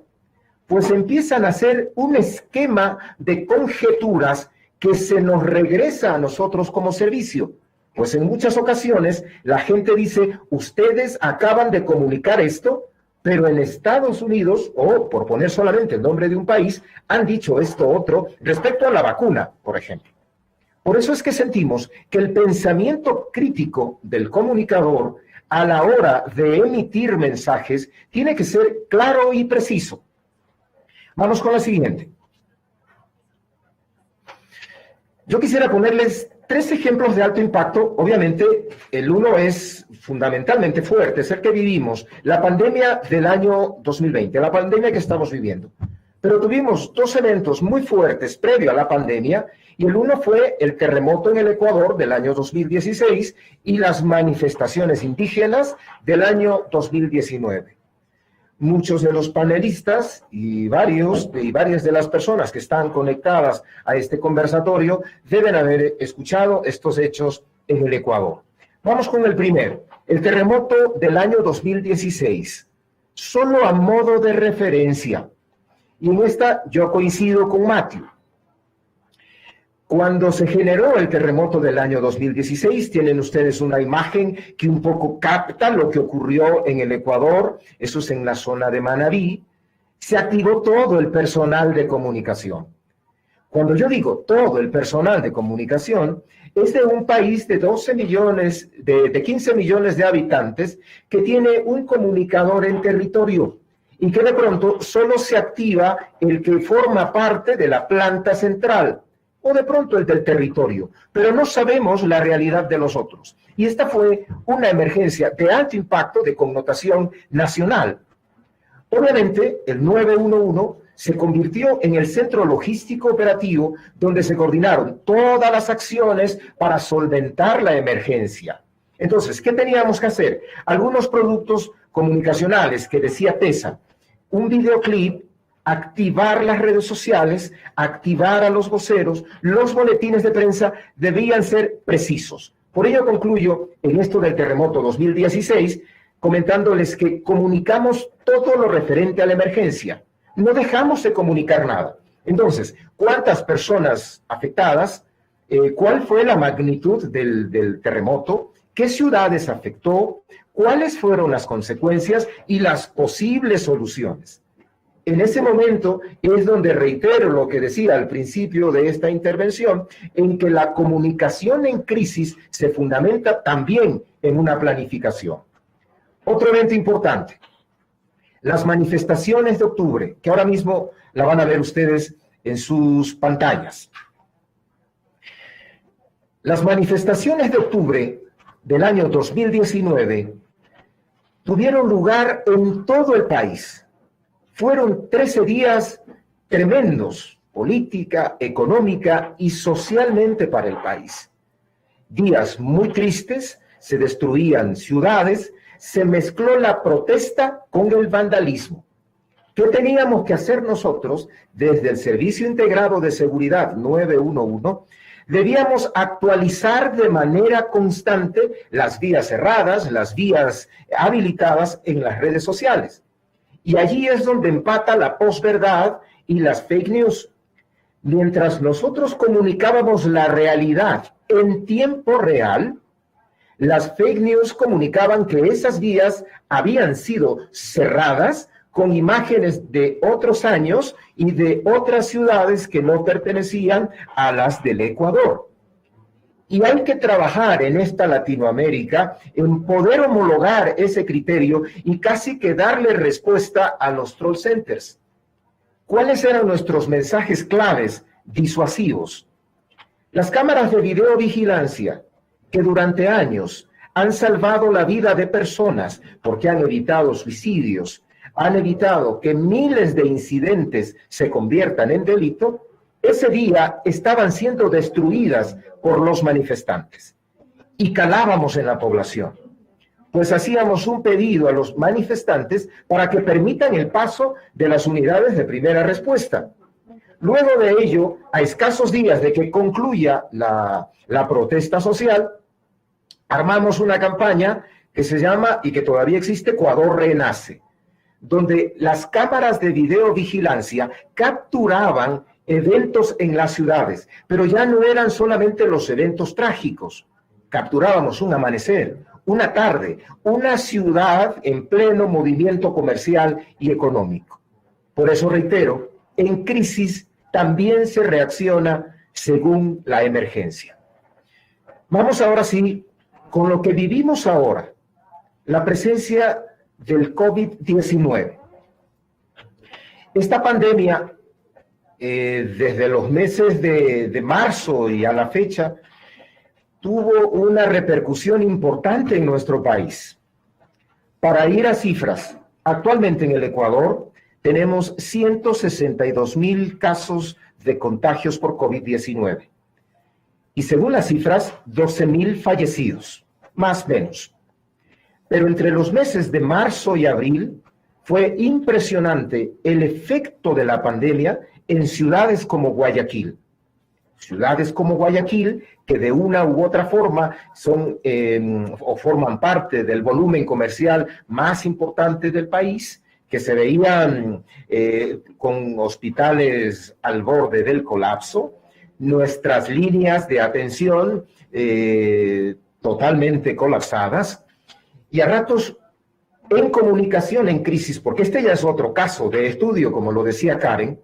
pues empiezan a hacer un esquema de conjeturas que se nos regresa a nosotros como servicio. Pues en muchas ocasiones la gente dice, ustedes acaban de comunicar esto, pero en Estados Unidos, o por poner solamente el nombre de un país, han dicho esto otro respecto a la vacuna, por ejemplo. Por eso es que sentimos que el pensamiento crítico del comunicador a la hora de emitir mensajes tiene que ser claro y preciso. Vamos con la siguiente. Yo quisiera ponerles 3 ejemplos de alto impacto. Obviamente, el uno es fundamentalmente fuerte, es el que vivimos, la pandemia del año 2020, la pandemia que estamos viviendo. Pero tuvimos 2 eventos muy fuertes previo a la pandemia, y el uno fue el terremoto en el Ecuador del año 2016 y las manifestaciones indígenas del año 2019. Muchos de los panelistas y varias de las personas que están conectadas a este conversatorio deben haber escuchado estos hechos en el Ecuador. Vamos con el primero, el terremoto del año 2016. Solo a modo de referencia, y en esta yo coincido con Matthew. Cuando se generó el terremoto del año 2016, tienen ustedes una imagen que un poco capta lo que ocurrió en el Ecuador, eso es en la zona de Manabí, se activó todo el personal de comunicación. Cuando yo digo todo el personal de comunicación, es de un país de 12 millones, de 15 millones de habitantes, que tiene un comunicador en territorio, y que de pronto solo se activa el que forma parte de la planta central, o de pronto el del territorio, pero no sabemos la realidad de los otros. Y esta fue una emergencia de alto impacto, de connotación nacional. Obviamente, el 911 se convirtió en el centro logístico operativo donde se coordinaron todas las acciones para solventar la emergencia. Entonces, ¿qué teníamos que hacer? Algunos productos comunicacionales que decía TESA, un videoclip, activar las redes sociales, activar a los voceros, los boletines de prensa debían ser precisos. Por ello concluyo en esto del terremoto 2016, comentándoles que comunicamos todo lo referente a la emergencia. No dejamos de comunicar nada. Entonces, ¿cuántas personas afectadas? ¿Cuál fue la magnitud del terremoto? ¿Qué ciudades afectó? ¿Cuáles fueron las consecuencias y las posibles soluciones? En ese momento es donde reitero lo que decía al principio de esta intervención, en que la comunicación en crisis se fundamenta también en una planificación. Otro evento importante, las manifestaciones de octubre, que ahora mismo la van a ver ustedes en sus pantallas. Las manifestaciones de octubre del año 2019 tuvieron lugar en todo el país. Fueron 13 días tremendos, política, económica y socialmente para el país. Días muy tristes, se destruían ciudades, se mezcló la protesta con el vandalismo. ¿Qué teníamos que hacer nosotros desde el Servicio Integrado de Seguridad 911? Debíamos actualizar de manera constante las vías cerradas, las vías habilitadas en las redes sociales. Y allí es donde empata la posverdad y las fake news. Mientras nosotros comunicábamos la realidad en tiempo real, las fake news comunicaban que esas vías habían sido cerradas con imágenes de otros años y de otras ciudades que no pertenecían a las del Ecuador. Y hay que trabajar en esta Latinoamérica en poder homologar ese criterio y casi que darle respuesta a los troll centers. ¿Cuáles eran nuestros mensajes claves disuasivos? Las cámaras de videovigilancia, que durante años han salvado la vida de personas porque han evitado suicidios, han evitado que miles de incidentes se conviertan en delito, ese día estaban siendo destruidas por los manifestantes. Y calábamos en la población, pues hacíamos un pedido a los manifestantes para que permitan el paso de las unidades de primera respuesta. Luego de ello, a escasos días de que concluya la protesta social, armamos una campaña que se llama, y que todavía existe, Ecuador Renace, donde las cámaras de videovigilancia capturaban eventos en las ciudades, pero ya no eran solamente los eventos trágicos. Capturábamos un amanecer, una tarde, una ciudad en pleno movimiento comercial y económico. Por eso reitero, en crisis también se reacciona según la emergencia. Vamos ahora sí con lo que vivimos ahora, la presencia del COVID-19. Esta pandemia, desde los meses de marzo y a la fecha, tuvo una repercusión importante en nuestro país. Para ir a cifras, actualmente en el Ecuador tenemos 162,000 casos de contagios por COVID-19. Y según las cifras, 12,000 fallecidos, más o menos. Pero entre los meses de marzo y abril fue impresionante el efecto de la pandemia en ciudades como Guayaquil. Ciudades como Guayaquil, que de una u otra forma son o forman parte del volumen comercial más importante del país, que se veían con hospitales al borde del colapso, nuestras líneas de atención totalmente colapsadas, y a ratos en comunicación en crisis, porque este ya es otro caso de estudio, como lo decía Karen,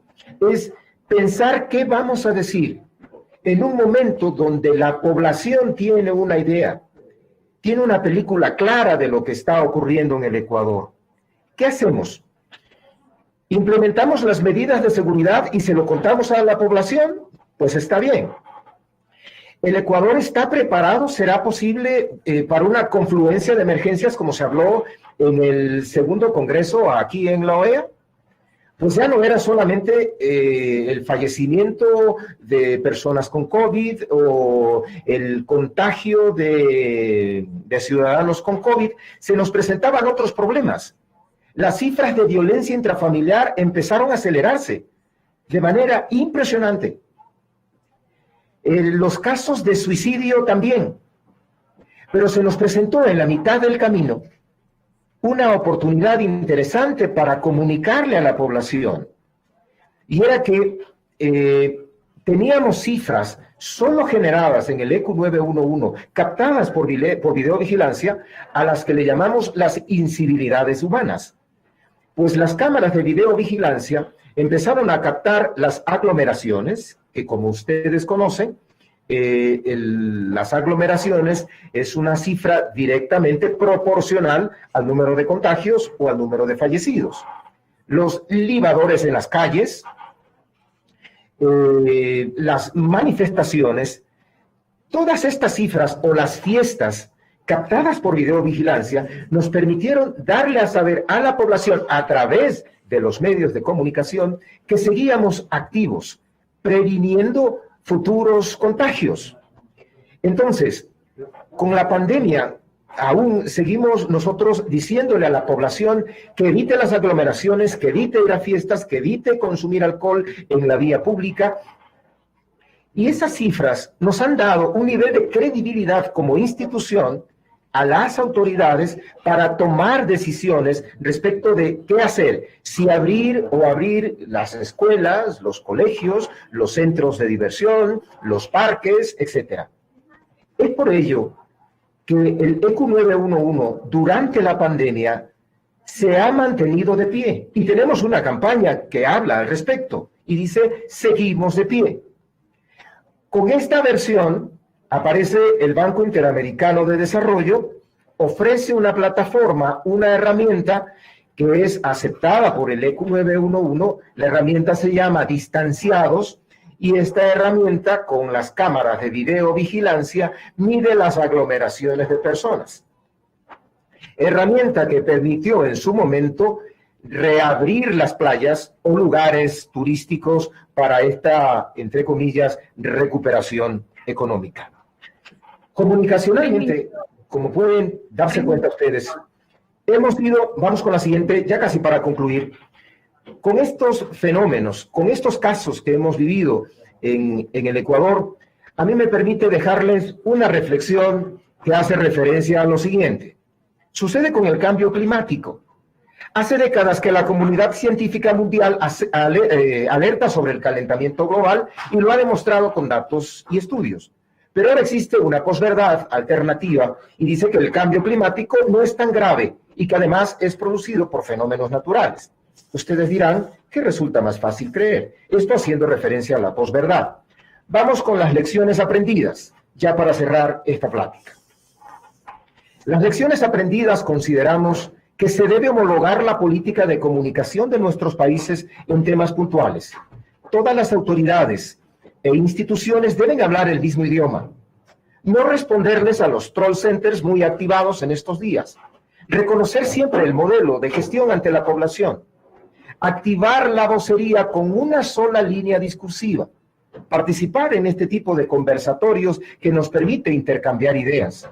es pensar qué vamos a decir en un momento donde la población tiene una idea, tiene una película clara de lo que está ocurriendo en el Ecuador. ¿Qué hacemos? ¿Implementamos las medidas de seguridad y se lo contamos a la población? Pues está bien. ¿El Ecuador está preparado? ¿Será posible para una confluencia de emergencias como se habló en el segundo congreso aquí en la OEA? Pues ya no era solamente el fallecimiento de personas con COVID o el contagio de ciudadanos con COVID, se nos presentaban otros problemas. Las cifras de violencia intrafamiliar empezaron a acelerarse de manera impresionante. Los casos de suicidio también. Pero se nos presentó en la mitad del camino una oportunidad interesante para comunicarle a la población. Y era que teníamos cifras solo generadas en el ECU 911, captadas por videovigilancia, a las que le llamamos las incivilidades humanas. Pues las cámaras de videovigilancia empezaron a captar las aglomeraciones, que como ustedes conocen, las aglomeraciones es una cifra directamente proporcional al número de contagios o al número de fallecidos. Los libadores en las calles, las manifestaciones, todas estas cifras o las fiestas captadas por videovigilancia nos permitieron darle a saber a la población a través de los medios de comunicación que seguíamos activos, previniendo futuros contagios. Entonces, con la pandemia, aún seguimos nosotros diciéndole a la población que evite las aglomeraciones, que evite ir a fiestas, que evite consumir alcohol en la vía pública. Y esas cifras nos han dado un nivel de credibilidad como institución a las autoridades para tomar decisiones respecto de qué hacer, si abrir o abrir las escuelas, los colegios, los centros de diversión, los parques, etc. Es por ello que el ECU 911 durante la pandemia se ha mantenido de pie. Y tenemos una campaña que habla al respecto y dice, seguimos de pie. Con esta versión aparece el Banco Interamericano de Desarrollo, ofrece una plataforma, una herramienta que es aceptada por el EQ 911. La herramienta se llama Distanciados, y esta herramienta, con las cámaras de videovigilancia, mide las aglomeraciones de personas. Herramienta que permitió en su momento reabrir las playas o lugares turísticos para esta, entre comillas, recuperación económica. Comunicacionalmente, como pueden darse cuenta ustedes, hemos ido, vamos con la siguiente, ya casi para concluir, con estos fenómenos, con estos casos que hemos vivido en el Ecuador, a mí me permite dejarles una reflexión que hace referencia a lo siguiente. Sucede con el cambio climático. Hace décadas que la comunidad científica mundial alerta sobre el calentamiento global y lo ha demostrado con datos y estudios. Pero ahora existe una posverdad alternativa y dice que el cambio climático no es tan grave y que además es producido por fenómenos naturales. Ustedes dirán que resulta más fácil creer. Esto haciendo referencia a la posverdad. Vamos con las lecciones aprendidas, ya para cerrar esta plática. Las lecciones aprendidas consideramos que se debe homologar la política de comunicación de nuestros países en temas puntuales. Todas las autoridades e instituciones deben hablar el mismo idioma. No responderles a los troll centers muy activados en estos días. Reconocer siempre el modelo de gestión ante la población. Activar la vocería con una sola línea discursiva. Participar en este tipo de conversatorios que nos permite intercambiar ideas.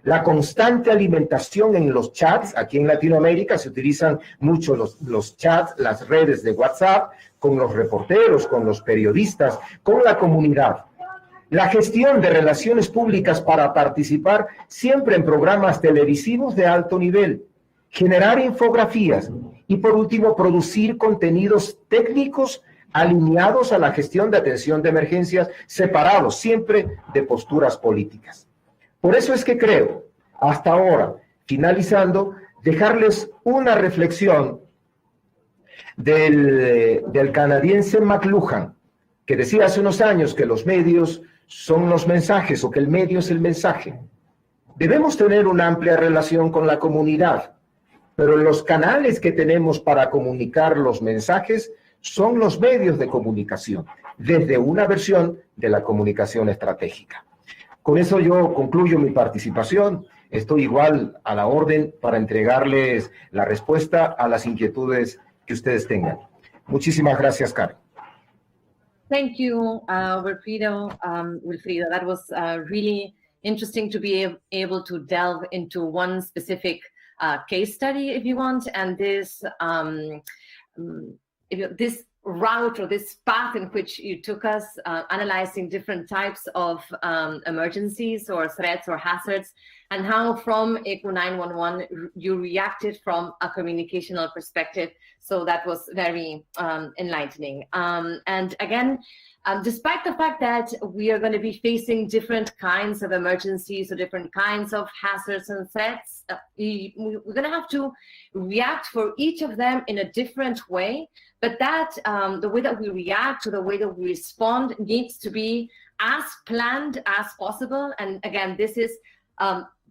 La constante alimentación en los chats. Aquí en Latinoamérica se utilizan mucho los chats, las redes de WhatsApp, con los reporteros, con los periodistas, con la comunidad. La gestión de relaciones públicas para participar siempre en programas televisivos de alto nivel. Generar infografías y, por último, producir contenidos técnicos alineados a la gestión de atención de emergencias, separados siempre de posturas políticas. Por eso es que creo, hasta ahora, finalizando, dejarles una reflexión del canadiense McLuhan, que decía hace unos años que los medios son los mensajes o que el medio es el mensaje. Debemos tener una amplia relación con la comunidad, pero los canales que tenemos para comunicar los mensajes son los medios de comunicación, desde una versión de la comunicación estratégica. Con eso yo concluyo mi participación. Estoy igual a la orden para entregarles la respuesta a las inquietudes que ustedes tengan. Muchísimas gracias, Karen. Thank you, Wilfrido. That was really interesting to be able to delve into one specific case study, if you want, and this route or this path in which you took us, analyzing different types of emergencies or threats or hazards, and how from EQ 911 you reacted from a communicational perspective. So that was very enlightening. And again, despite the fact that we are going to be facing different kinds of emergencies or different kinds of hazards and threats, we're going to have to react for each of them in a different way. But that the way that we react to the way that we respond needs to be as planned as possible. And again, this is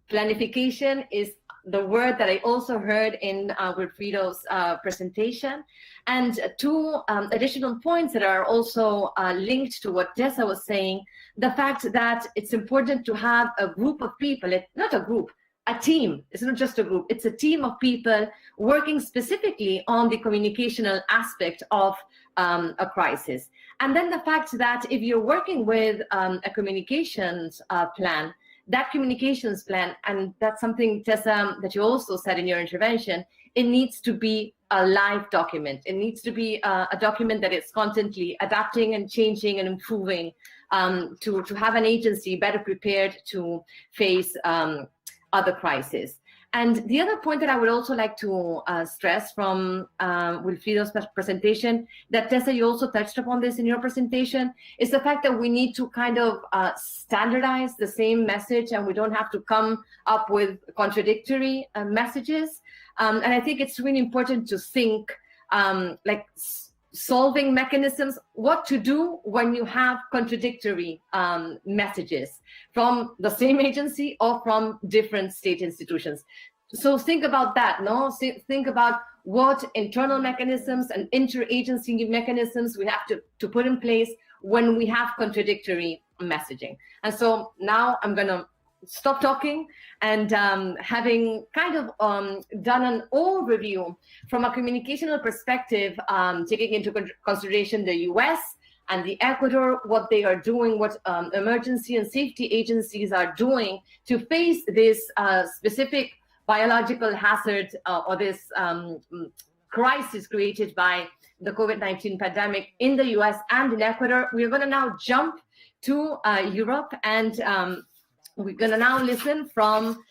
planification is the word that I also heard in Wilfrido's presentation. And two additional points that are also linked to what Tessa was saying, the fact that it's important to have a group of people, not a group, a team. It's not just a group, it's a team of people working specifically on the communicational aspect of a crisis. And then the fact that if you're working with a communications plan, that communications plan, and that's something, Tessa, that you also said in your intervention, it needs to be a live document. It needs to be a document that is constantly adapting and changing and improving to have an agency better prepared to face other crises. And the other point that I would also like to stress from Wilfrido's presentation, that Tessa, you also touched upon this in your presentation, is the fact that we need to kind of standardize the same message, and we don't have to come up with contradictory messages. And I think it's really important to think like solving mechanisms, what to do when you have contradictory messages from the same agency or from different state institutions. So think about that, no? Think about what internal mechanisms and interagency mechanisms we have to put in place when we have contradictory messaging. And so now I'm gonna stop talking, and having kind of done an overview from a communicational perspective, taking into consideration the US and the Ecuador, what they are doing, what emergency and safety agencies are doing to face this specific biological hazard or this crisis created by the COVID-19 pandemic in the US and in Ecuador. We're going to now jump to Europe, and we're going to now listen from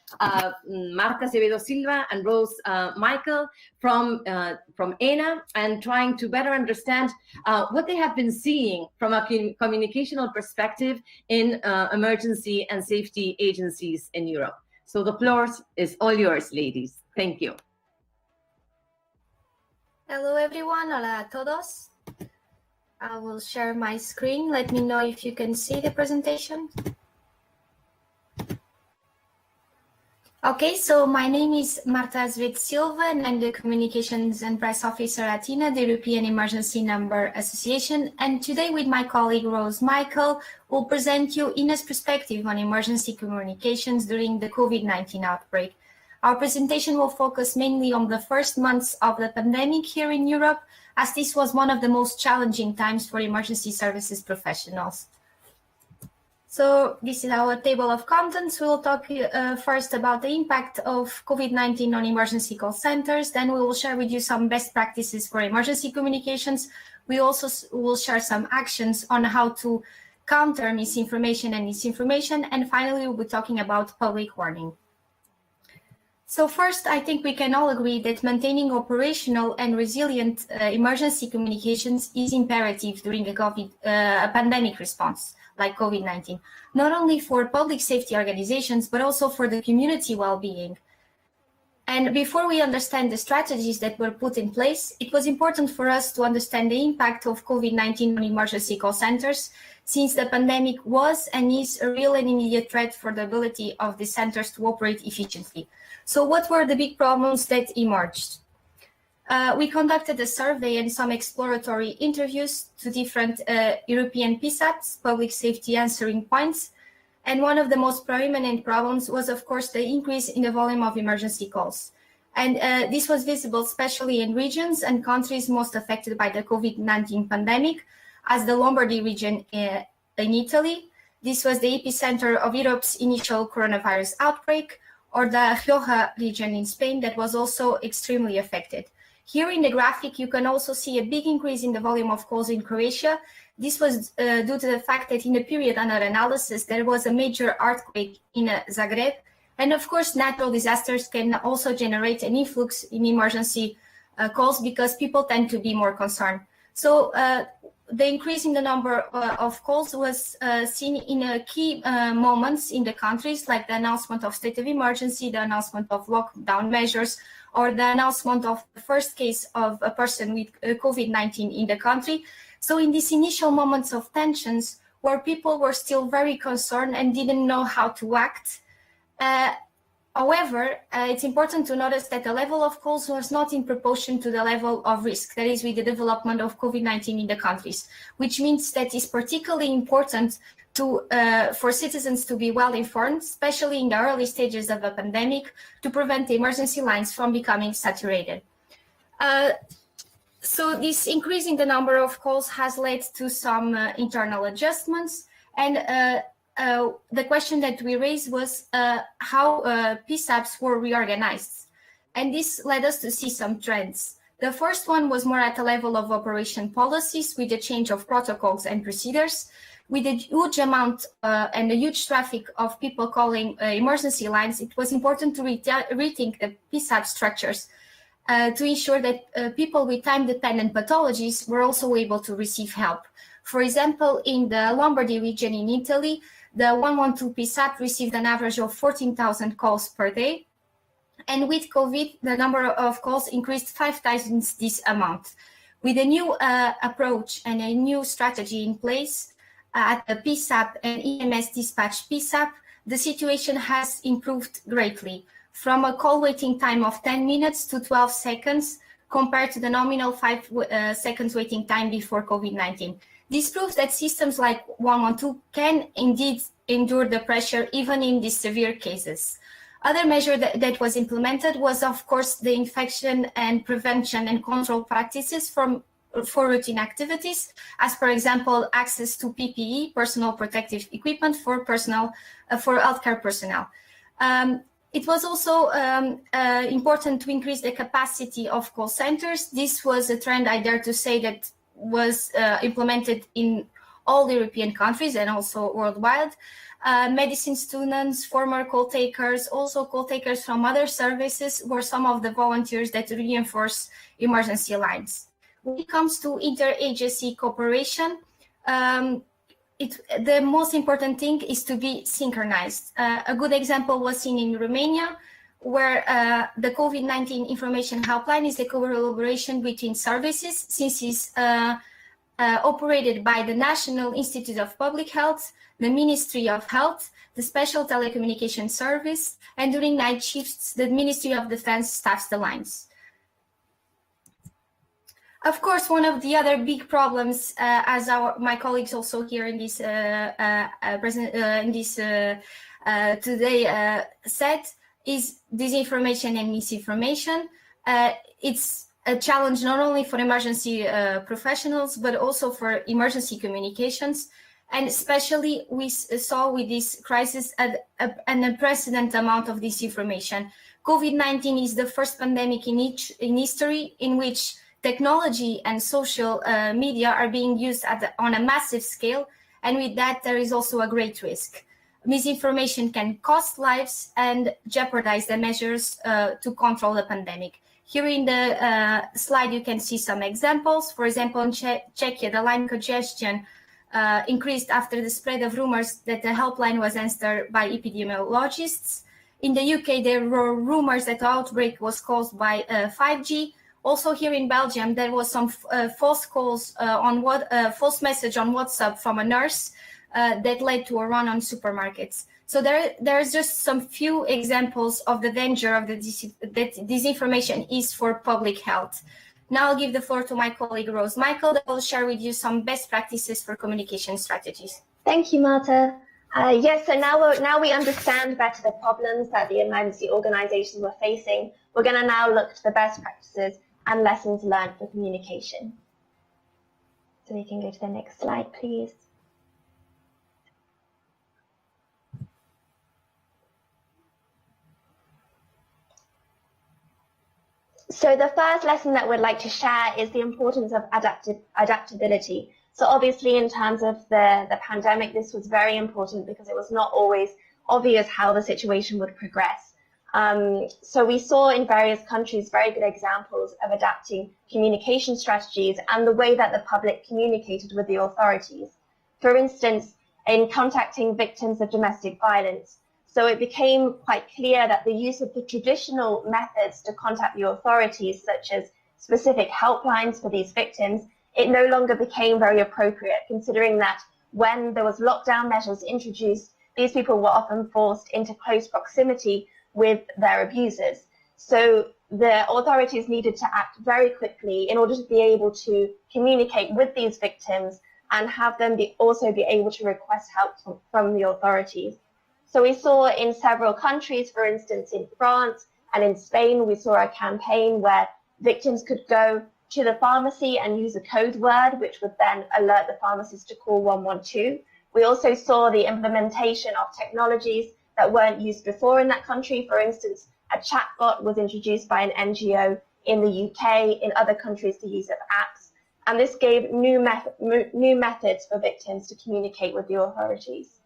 Marta Acevedo Silva and Rose Michael from ENA, and trying to better understand what they have been seeing from a communicational perspective in emergency and safety agencies in Europe. So the floor is all yours, ladies. Thank you. Hello, everyone. Hola a todos. I will share my screen. Let me know if you can see the presentation. Okay, so my name is Marta Acevedo Silva, and I'm the Communications and Press Officer at ENA, the European Emergency Number Association. And today, with my colleague Rose Michael, we'll present you ENA's perspective on emergency communications during the COVID-19 outbreak. Our presentation will focus mainly on the first months of the pandemic here in Europe, as this was one of the most challenging times for emergency services professionals. So this is our table of contents. We will talk first about the impact of COVID-19 on emergency call centers. Then we will share with you some best practices for emergency communications. We also will share some actions on how to counter misinformation and disinformation. And finally, we'll be talking about public warning. So first, I think we can all agree that maintaining operational and resilient emergency communications is imperative during a pandemic response like COVID-19, not only for public safety organizations, but also for the community well-being. And before we understand the strategies that were put in place, it was important for us to understand the impact of COVID-19 on emergency call centers, since the pandemic was and is a real and immediate threat for the ability of the centers to operate efficiently. So what were the big problems that emerged? We conducted a survey and some exploratory interviews to different European PSAPs, public safety answering points. And one of the most prominent problems was, of course, the increase in the volume of emergency calls. And this was visible especially in regions and countries most affected by the COVID-19 pandemic, as the Lombardy region in Italy. This was the epicenter of Europe's initial coronavirus outbreak, or the Rioja region in Spain that was also extremely affected. Here in the graphic, you can also see a big increase in the volume of calls in Croatia. This was due to the fact that in the period under analysis, there was a major earthquake in Zagreb. And of course, natural disasters can also generate an influx in emergency calls because people tend to be more concerned. So the increase in the number of calls was seen in key moments in the countries, like the announcement of state of emergency, the announcement of lockdown measures, or the announcement of the first case of a person with COVID-19 in the country. So in these initial moments of tensions, where people were still very concerned and didn't know how to act, however, it's important to notice that the level of calls was not in proportion to the level of risk, that is, with the development of COVID-19 in the countries, which means that it's particularly important for citizens to be well informed, especially in the early stages of a pandemic, to prevent the emergency lines from becoming saturated. So this increase in the number of calls has led to some internal adjustments, and the question that we raised was how PSAPs were reorganized. And this led us to see some trends. The first one was more at the level of operation policies with the change of protocols and procedures. With a huge amount and a huge traffic of people calling emergency lines, it was important to rethink the PSAP structures to ensure that people with time-dependent pathologies were also able to receive help. For example, in the Lombardy region in Italy, the 112 PSAP received an average of 14,000 calls per day. And with COVID, the number of calls increased 5 times this amount. With a new approach and a new strategy in place at the PSAP and EMS dispatch PSAP, the situation has improved greatly, from a call waiting time of 10 minutes to 12 seconds compared to the nominal 5 seconds waiting time before COVID-19. This proves that systems like 112 can indeed endure the pressure even in these severe cases. Other measure that was implemented was, of course, the infection and prevention and control practices for routine activities, as for example, access to PPE, personal protective equipment for healthcare personnel. It was also important to increase the capacity of call centers. This was a trend, I dare to say, that was implemented in all European countries and also worldwide. Medicine students, former call takers, also call takers from other services were some of the volunteers that reinforce emergency lines. When it comes to interagency cooperation, the most important thing is to be synchronized. A good example was seen in Romania, where the COVID-19 information helpline is the collaboration between services, since it's operated by the National Institute of Public Health, the Ministry of Health, the Special Telecommunication Service, and during night shifts, the Ministry of Defense staffs the lines. Of course, one of the other big problems, as my colleagues also here in this today said, is disinformation and misinformation. It's a challenge not only for emergency professionals, but also for emergency communications. And especially we saw with this crisis an unprecedented amount of disinformation. COVID-19 is the first pandemic in history in which technology and social media are being used on a massive scale. And with that, there is also a great risk. Misinformation can cost lives and jeopardize the measures to control the pandemic. Here in the slide, you can see some examples. For example, in Czechia, the line congestion increased after the spread of rumors that the helpline was answered by epidemiologists. In the UK, there were rumors that the outbreak was caused by 5G. Also here in Belgium, there was some false calls false message on WhatsApp from a nurse that led to a run on supermarkets. So there's just some few examples of the danger of that disinformation is for public health. Now I'll give the floor to my colleague Rose Michael, that will share with you some best practices for communication strategies. Thank you, Marta. Yes, so now we understand better the problems that the emergency organizations were facing. We're going to now look to the best practices and lessons learned for communication. So we can go to the next slide, please. So the first lesson that we'd like to share is the importance of adaptability. So obviously in terms of the pandemic, this was very important because it was not always obvious how the situation would progress. So we saw in various countries very good examples of adapting communication strategies and the way that the public communicated with the authorities. For instance, in contacting victims of domestic violence. So it became quite clear that the use of the traditional methods to contact the authorities, such as specific helplines for these victims, it no longer became very appropriate, considering that when there was lockdown measures introduced, these people were often forced into close proximity with their abusers. So the authorities needed to act very quickly in order to be able to communicate with these victims and have them also be able to request help from the authorities. So we saw in several countries, for instance, in France and in Spain, we saw a campaign where victims could go to the pharmacy and use a code word, which would then alert the pharmacist to call 112. We also saw the implementation of technologies that weren't used before in that country. For instance, a chatbot was introduced by an NGO in the UK, in other countries, the use of apps and this gave new methods for victims to communicate with the authorities.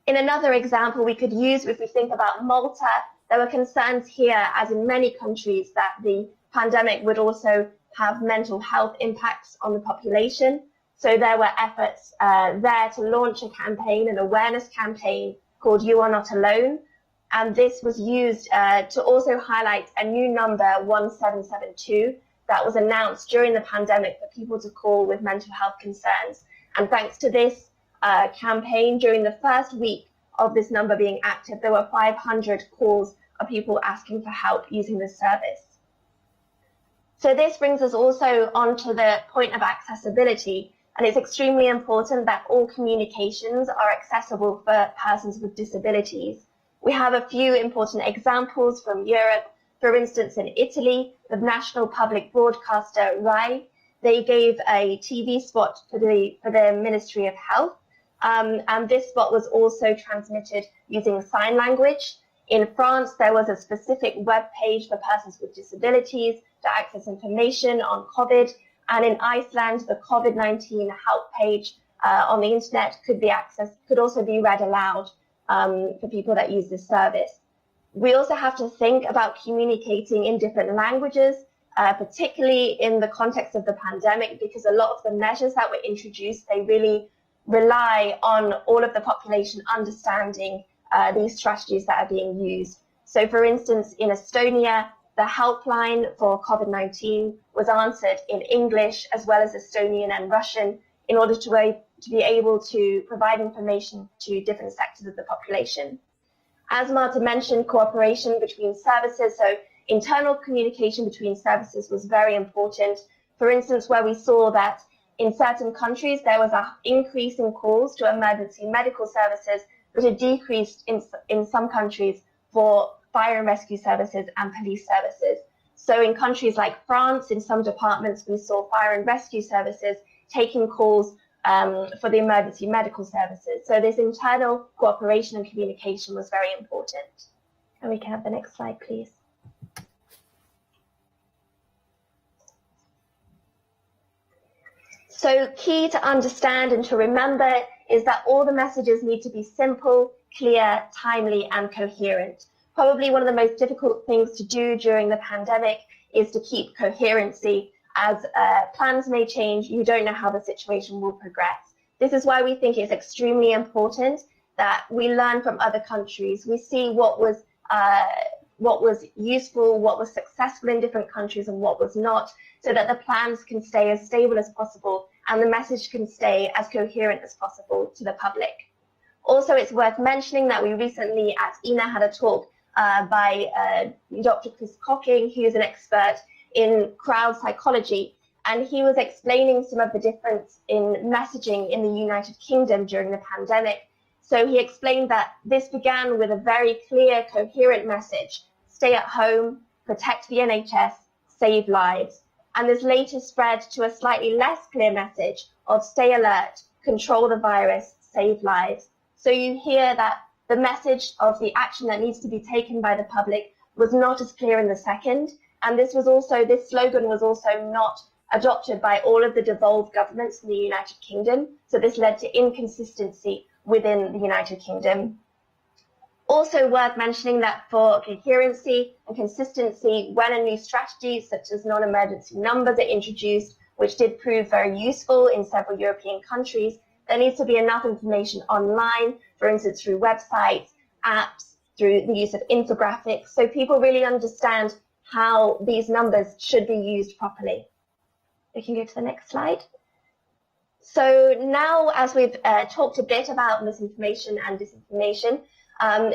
In another example we could use, if we think about Malta, there were concerns here, as in many countries, that the pandemic would also have mental health impacts on the population. So there were efforts there to launch a campaign, an awareness campaign called You Are Not Alone. And this was used to also highlight a new number, 1772, that was announced during the pandemic for people to call with mental health concerns. And thanks to this campaign, during the first week of this number being active, there were 500 calls of people asking for help using this service. So this brings us also onto the point of accessibility, and it's extremely important that all communications are accessible for persons with disabilities. We have a few important examples from Europe. For instance, in Italy, the national public broadcaster RAI, they gave a TV spot for the Ministry of Health, and this spot was also transmitted using sign language. In France, there was a specific web page for persons with disabilities to access information on COVID, and in Iceland, the COVID-19 help page on the internet could also be read aloud for people that use this service. We also have to think about communicating in different languages, particularly in the context of the pandemic, because a lot of the measures that were introduced, they really rely on all of the population understanding these strategies that are being used. So for instance, in Estonia, the helpline for COVID-19 was answered in English as well as Estonian and Russian in order to be able to provide information to different sectors of the population. As Marta mentioned, cooperation between services, so internal communication between services was very important. For instance, where we saw that in certain countries, there was an increase in calls to emergency medical services, but a decrease in some countries for fire and rescue services and police services. So in countries like France, in some departments, we saw fire and rescue services taking calls for the emergency medical services. So this internal cooperation and communication was very important. And we can have the next slide, please. So key to understand and to remember is that all the messages need to be simple, clear, timely, and coherent. Probably one of the most difficult things to do during the pandemic is to keep coherency. As plans may change, you don't know how the situation will progress. This is why we think it's extremely important that we learn from other countries. We see what was useful, what was successful in different countries and what was not, so that the plans can stay as stable as possible and the message can stay as coherent as possible to the public. Also, it's worth mentioning that we recently at ENA had a talk by Dr. Chris Cocking, who is an expert in crowd psychology, and he was explaining some of the difference in messaging in the United Kingdom during the pandemic. So he explained that this began with a very clear, coherent message: stay at home, protect the NHS, save lives. And this later spread to a slightly less clear message of stay alert, control the virus, save lives. So you hear that the message of the action that needs to be taken by the public was not as clear in the second. And this slogan was also not adopted by all of the devolved governments in the United Kingdom. So this led to inconsistency within the United Kingdom. Also worth mentioning that for coherency and consistency, when a new strategy such as non-emergency numbers are introduced, which did prove very useful in several European countries, there needs to be enough information online, for instance, through websites, apps, through the use of infographics, so people really understand how these numbers should be used properly. We can go to the next slide. So now, as we've talked a bit about misinformation and disinformation,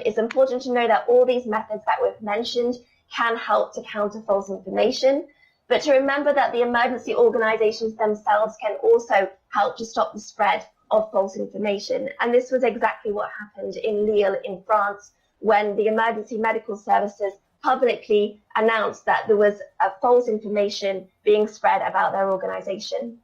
it's important to know that all these methods that we've mentioned can help to counter false information, but to remember that the emergency organizations themselves can also help to stop the spread of false information. And this was exactly what happened in Lille in France, when the emergency medical services publicly announced that there was false information being spread about their organization.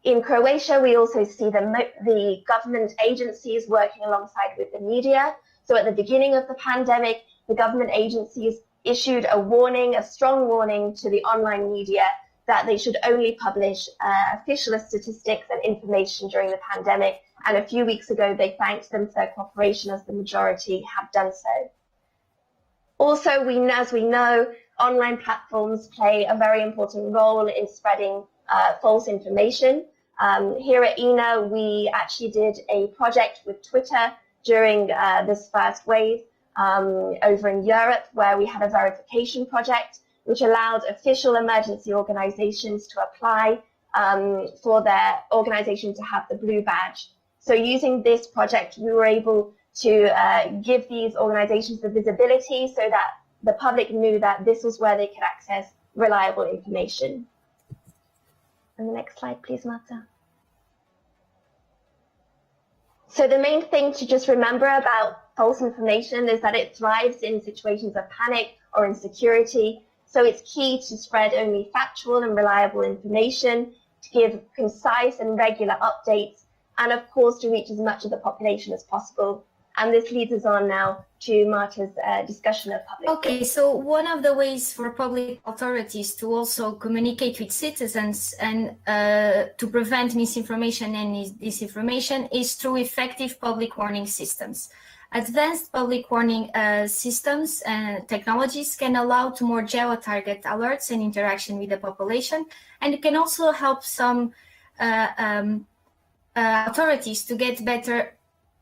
In Croatia, we also see the government agencies working alongside with the media. So at the beginning of the pandemic, the government agencies issued a warning, a strong warning to the online media that they should only publish official statistics and information during the pandemic. And a few weeks ago, they thanked them for their cooperation, as the majority have done so. Also, as we know, online platforms play a very important role in spreading false information. Here at ENA, we actually did a project with Twitter during this first wave over in Europe, where we had a verification project which allowed official emergency organizations to apply for their organization to have the blue badge. So using this project, we were able to give these organizations the visibility so that the public knew that this was where they could access reliable information. And the next slide, please, Marta. So the main thing to just remember about false information is that it thrives in situations of panic or insecurity. So it's key to spread only factual and reliable information, to give concise and regular updates, and of course to reach as much of the population as possible. And this leads us on now to Marta's discussion of public. Okay, so one of the ways for public authorities to also communicate with citizens and to prevent misinformation and disinformation is through effective public warning systems. Advanced public warning systems and technologies can allow to more geo-target alerts and interaction with the population, and it can also help some authorities to get better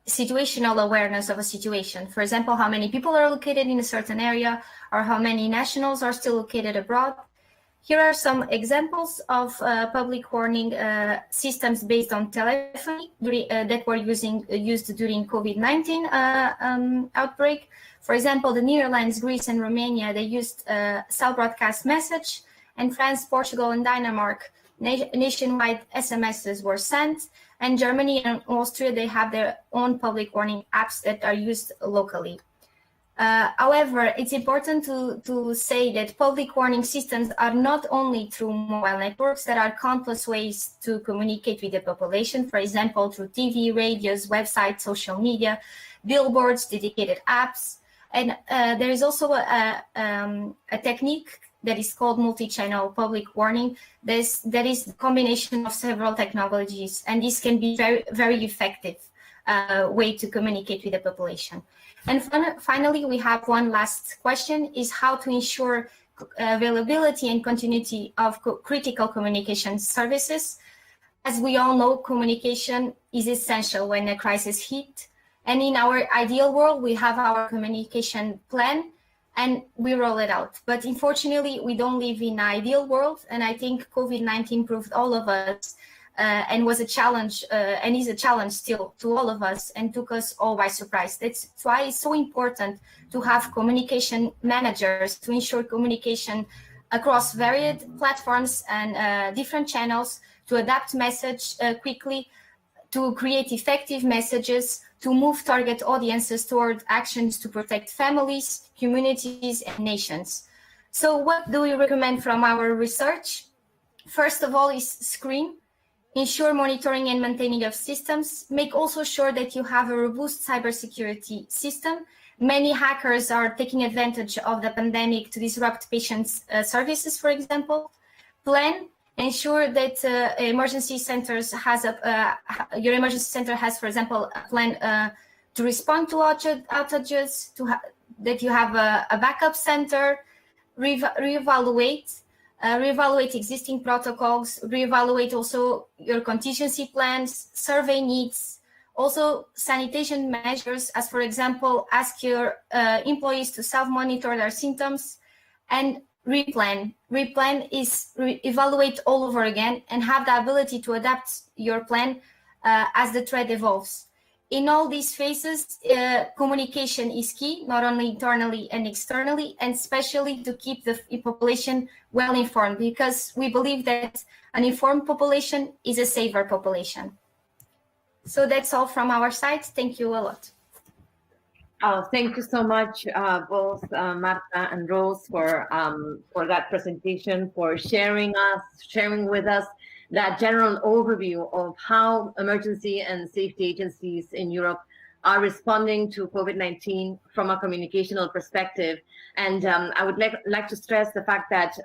situational awareness of a situation. For example, how many people are located in a certain area, or how many nationals are still located abroad. Here are some examples of public warning systems based on telephony that were used during COVID-19 outbreak. For example, the Netherlands, Greece, and Romania, they used cell broadcast message, and France, Portugal, and Denmark, nationwide SMSs were sent, and Germany and Austria, they have their own public warning apps that are used locally. However, it's important to say that public warning systems are not only through mobile networks. There are countless ways to communicate with the population, for example, through TV, radios, websites, social media, billboards, dedicated apps. And there is also a technique that is called multi-channel public warning. That is the combination of several technologies, and this can be very, very effective way to communicate with the population. And finally, we have one last question, is how to ensure availability and continuity of critical communication services. As we all know, communication is essential when a crisis hits. And in our ideal world, we have our communication plan and we roll it out. But unfortunately, we don't live in an ideal world. And I think COVID-19 proved all of us and was a challenge and is a challenge still to all of us and took us all by surprise. That's why it's so important to have communication managers to ensure communication across varied platforms and different channels, to adapt message quickly, to create effective messages, to move target audiences toward actions to protect families, communities, and nations. So what do we recommend from our research? First of all is screen. Ensure monitoring and maintaining of systems. Make also sure that you have a robust cybersecurity system. Many hackers are taking advantage of the pandemic to disrupt patients' services, for example. Plan. Ensure that emergency centers has your emergency center has, for example, a plan to respond to outages, that you have a backup center. Reevaluate existing protocols, reevaluate also your contingency plans, survey needs, also sanitation measures, as for example, ask your employees to self-monitor their symptoms, and replan. Replan is evaluate all over again and have the ability to adapt your plan as the threat evolves. In all these phases, communication is key, not only internally and externally, and especially to keep the population well informed, because we believe that an informed population is a safer population. So that's all from our side. Thank you a lot. Thank you so much, both Marta and Rose, for that presentation, for sharing with us that general overview of how emergency and safety agencies in Europe are responding to COVID-19 from a communicational perspective. And I would like to stress the fact that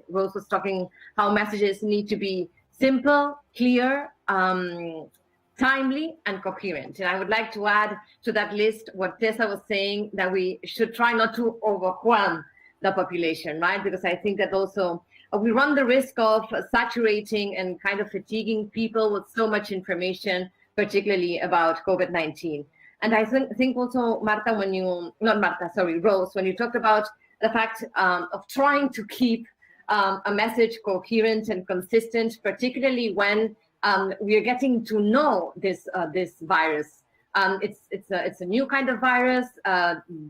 Rose was talking how messages need to be simple, clear, timely, and coherent. And I would like to add to that list what Tessa was saying, that we should try not to overwhelm the population, right? Because I think that also we run the risk of saturating and kind of fatiguing people with so much information, particularly about COVID-19. And I think also, Rose, when you talked about the fact of trying to keep a message coherent and consistent, particularly when we are getting to know this virus. It's a new kind of virus.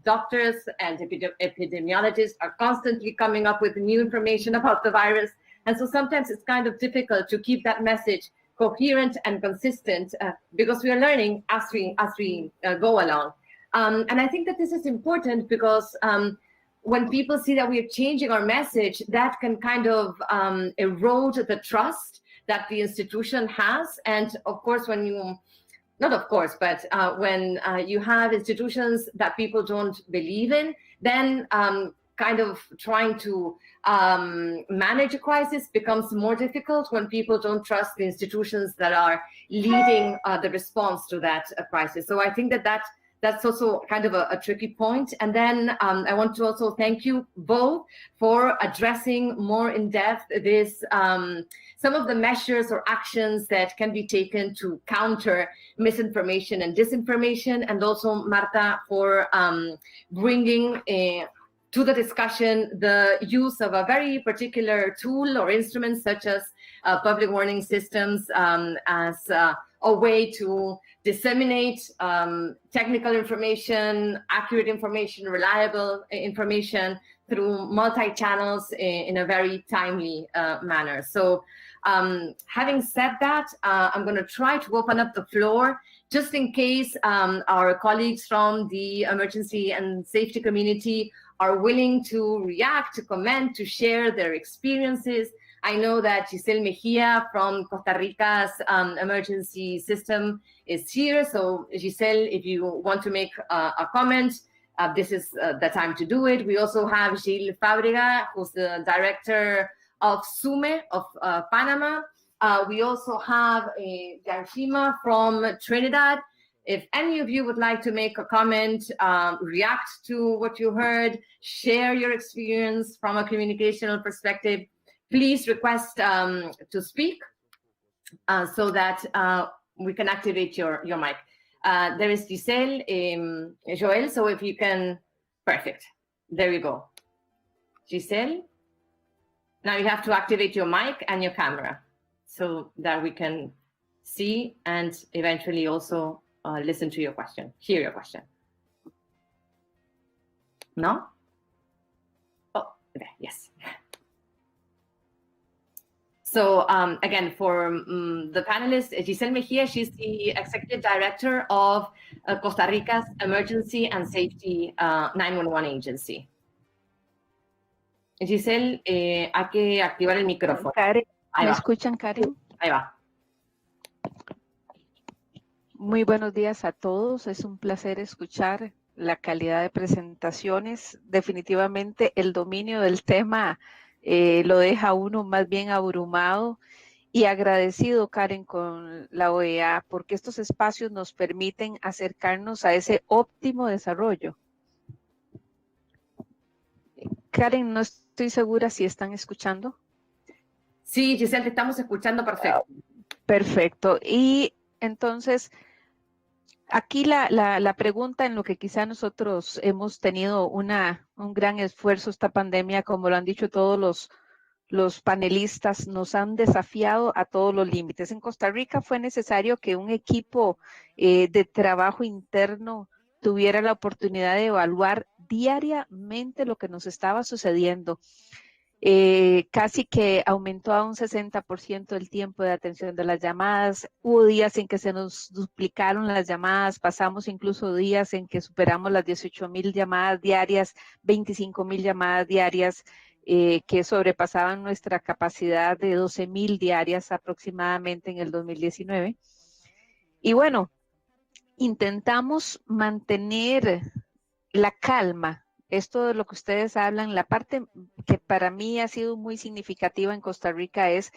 Doctors and epidemiologists are constantly coming up with new information about the virus, and so sometimes it's kind of difficult to keep that message coherent and consistent because we are learning as we go along. And I think that this is important because when people see that we are changing our message, that can kind of erode the trust that the institution has. And of course, when you have institutions that people don't believe in, then kind of trying to manage a crisis becomes more difficult when people don't trust the institutions that are leading the response to that crisis. So I think that's also kind of a tricky point. And then I want to also thank you both for addressing more in depth this, some of the measures or actions that can be taken to counter misinformation and disinformation, and also Marta for bringing to the discussion the use of a very particular tool or instrument such as public warning systems as a way to disseminate technical information, accurate information, reliable information through multi-channels in a very timely manner. So having said that, I'm going to try to open up the floor just in case our colleagues from the emergency and safety community are willing to react, to comment, to share their experiences. I know that Giselle Mejia from Costa Rica's emergency system is here. So Giselle, if you want to make a comment, this is the time to do it. We also have Gilles Fábrega, who's the director of SUME of Panama. We also have Yanshima from Trinidad. If any of you would like to make a comment, react to what you heard, share your experience from a communicational perspective, please request to speak so that we can activate your mic. There is Giselle, Joel, so if you can, perfect. There you go. Giselle, now you have to activate your mic and your camera so that we can see and eventually also listen to your question, hear your question. No? Oh, there, yes. So again, for the panelists, Giselle Mejia, she's the Executive Director of Costa Rica's Emergency and Safety 911 Agency. Giselle, hay que activar el micrófono. Karen, ¿me escuchan, Karen? Ahí va. Muy buenos días a todos. Es un placer escuchar la calidad de presentaciones. Definitivamente el dominio del tema lo deja a uno más bien abrumado y agradecido, Karen, con la OEA, porque estos espacios nos permiten acercarnos a ese óptimo desarrollo. Karen, no estoy segura si están escuchando. Sí, Giselle, te estamos escuchando perfecto. Perfecto. Y entonces, aquí la pregunta en lo que quizá nosotros hemos tenido un gran esfuerzo esta pandemia, como lo han dicho todos los panelistas, nos han desafiado a todos los límites. En Costa Rica fue necesario que un equipo de trabajo interno tuviera la oportunidad de evaluar diariamente lo que nos estaba sucediendo. Casi que aumentó a un 60% el tiempo de atención de las llamadas. Hubo días en que se nos duplicaron las llamadas, pasamos incluso días en que superamos las 18,000 llamadas diarias, 25,000 llamadas diarias, que sobrepasaban nuestra capacidad de 12,000 diarias aproximadamente en el 2019. Y bueno, intentamos mantener la calma. Esto de lo que ustedes hablan, la parte que para mí ha sido muy significativa en Costa Rica es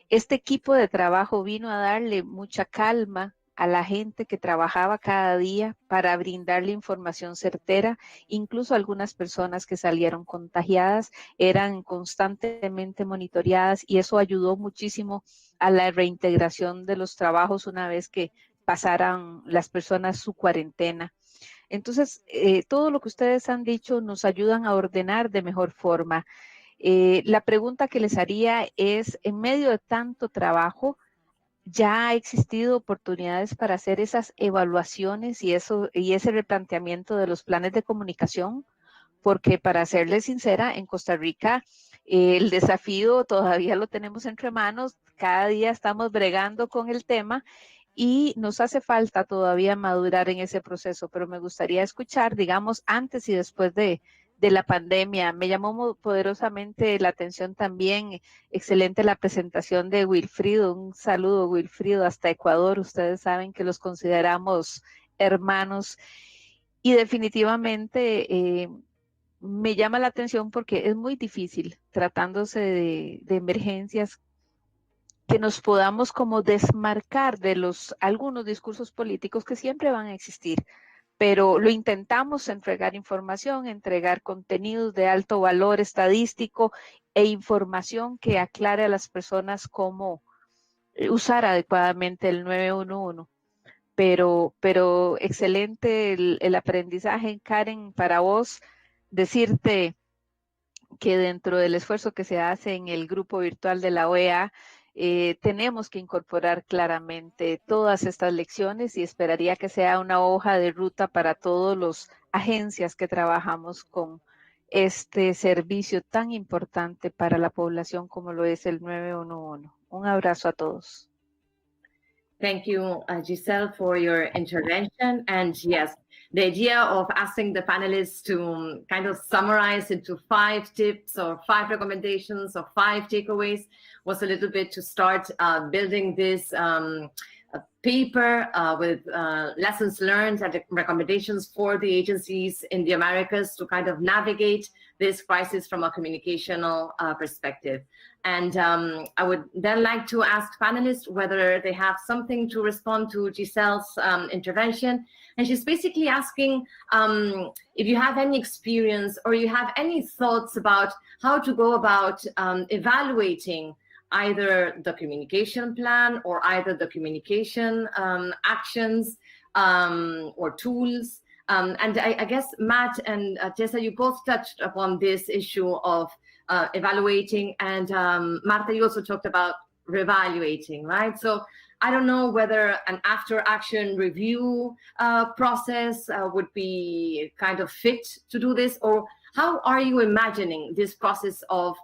este equipo de trabajo vino a darle mucha calma a la gente que trabajaba cada día para brindarle información certera. Incluso algunas personas que salieron contagiadas eran constantemente monitoreadas y eso ayudó muchísimo a la reintegración de los trabajos una vez que pasaran las personas su cuarentena. Entonces, todo lo que ustedes han dicho nos ayudan a ordenar de mejor forma. La pregunta que les haría es, en medio de tanto trabajo, ¿ya ha existido oportunidades para hacer esas evaluaciones y ese replanteamiento de los planes de comunicación? Porque para serles sincera, en Costa Rica el desafío todavía lo tenemos entre manos, cada día estamos bregando con el tema y nos hace falta todavía madurar en ese proceso, pero me gustaría escuchar, digamos, antes y después de la pandemia. Me llamó poderosamente la atención también, excelente la presentación de Wilfrido. Un saludo, Wilfrido, hasta Ecuador. Ustedes saben que los consideramos hermanos y definitivamente me llama la atención porque es muy difícil tratándose de emergencias que nos podamos como desmarcar de algunos discursos políticos que siempre van a existir, pero lo intentamos entregar información, entregar contenidos de alto valor estadístico e información que aclare a las personas cómo usar adecuadamente el 911. Pero excelente el aprendizaje, Karen, para vos, decirte que dentro del esfuerzo que se hace en el grupo virtual de la OEA, tenemos que incorporar claramente todas estas lecciones y esperaría que sea una hoja de ruta para todas las agencias que trabajamos con este servicio tan importante para la población como lo es el 911. Un abrazo a todos. Thank you, Giselle, for your intervention. And yes, the idea of asking the panelists to kind of summarize into 5 tips or 5 recommendations or 5 takeaways was a little bit to start building this paper with lessons learned and recommendations for the agencies in the Americas to kind of navigate this crisis from a communicational perspective. And I would then like to ask panelists whether they have something to respond to Giselle's intervention. And she's basically asking if you have any experience or you have any thoughts about how to go about evaluating either the communication plan or either the communication actions or tools. And I guess Matt and Tessa, you both touched upon this issue of evaluating, and Marta, you also talked about reevaluating, right? So I don't know whether an after-action review process would be kind of fit to do this, or how are you imagining this process of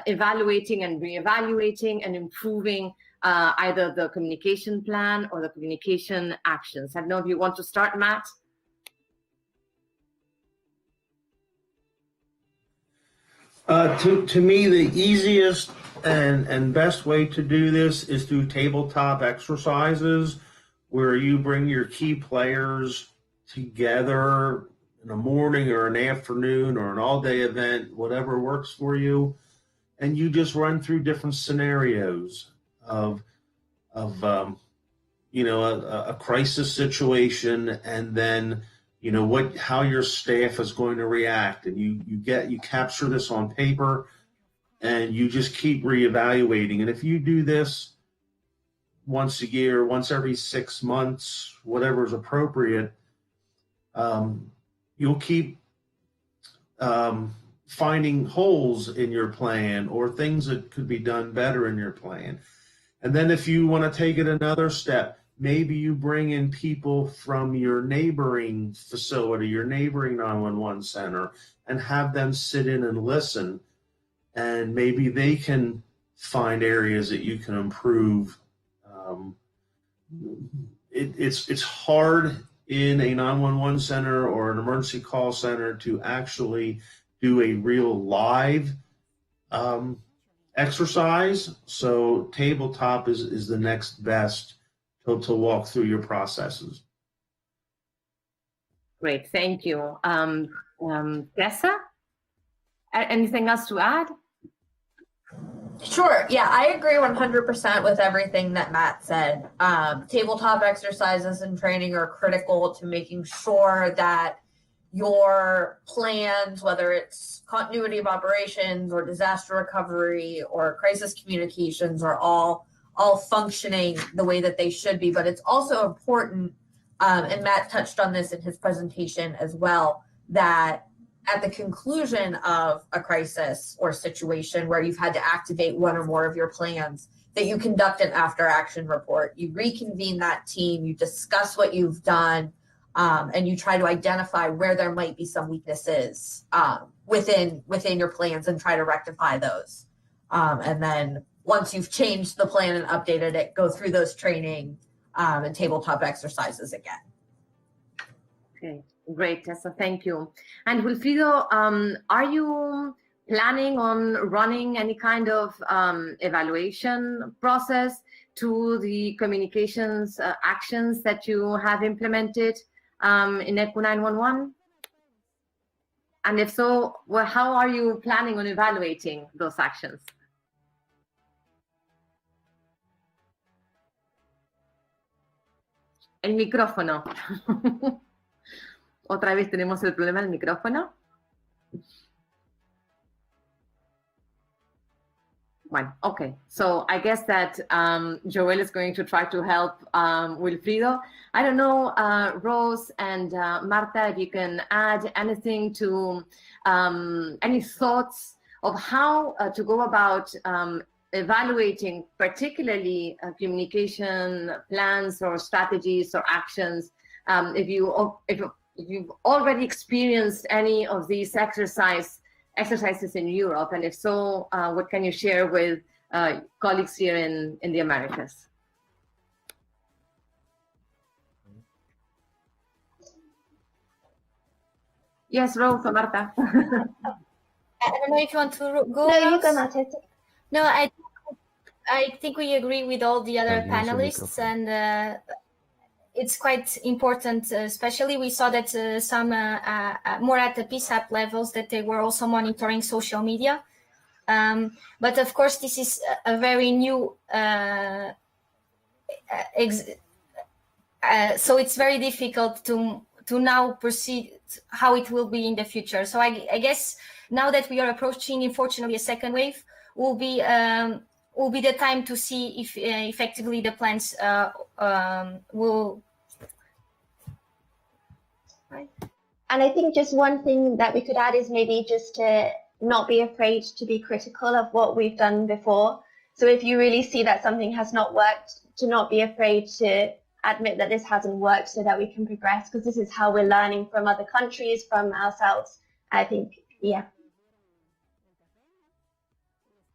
evaluating and reevaluating and improving either the communication plan or the communication actions? I don't know if you want to start, Matt. To me, the easiest and best way to do this is through tabletop exercises where you bring your key players together in a morning or an afternoon or an all-day event, whatever works for you, and you just run through different scenarios of a crisis situation, and then how your staff is going to react, and you capture this on paper, and you just keep reevaluating. And if you do this once a year, once every 6 months, whatever is appropriate, you'll keep finding holes in your plan or things that could be done better in your plan. And then if you want to take it another step, maybe you bring in people from your neighboring facility, your neighboring 911 center, and have them sit in and listen. And maybe they can find areas that you can improve. It's hard in a 911 center or an emergency call center to actually do a real live exercise. So tabletop is the next best to walk through your processes. Great, thank you. Tessa, anything else to add? Sure. Yeah, I agree 100% with everything that Matt said. Tabletop exercises and training are critical to making sure that your plans, whether it's continuity of operations or disaster recovery or crisis communications, are all functioning the way that they should be. But it's also important, and Matt touched on this in his presentation as well, that at the conclusion of a crisis or situation where you've had to activate one or more of your plans, that you conduct an after action report. You reconvene that team, you discuss what you've done, and you try to identify where there might be some weaknesses within your plans and try to rectify those. And then once you've changed the plan and updated it, go through those training and tabletop exercises again. Okay, great, Tessa, thank you. And Wilfrido, are you planning on running any kind of evaluation process to the communications actions that you have implemented in ECU 911? And if so, well, how are you planning on evaluating those actions? El micrófono. Otra vez tenemos el problema del micrófono. Bueno, okay. So I guess that Joel is going to try to help Wilfrido. I don't know, Rose and Marta, if you can add anything to any thoughts of how to go about evaluating particularly communication plans or strategies or actions. If you've already experienced any of these exercises in Europe, and if so, what can you share with colleagues here in the Americas? Yes, Rose or Marta. I don't know if you want to go. No, you go, Marta. No, I think we agree with all the other panelists, and it's quite important, especially we saw that some more at the PSAP levels, that they were also monitoring social media. But of course, this is a very new, so it's very difficult to now proceed how it will be in the future. So I guess now that we are approaching, unfortunately, a second wave, will be the time to see if effectively the plans will. And I think just one thing that we could add is maybe just to not be afraid to be critical of what we've done before. So if you really see that something has not worked, to not be afraid to admit that this hasn't worked so that we can progress, because this is how we're learning from other countries, from ourselves. I think, yeah.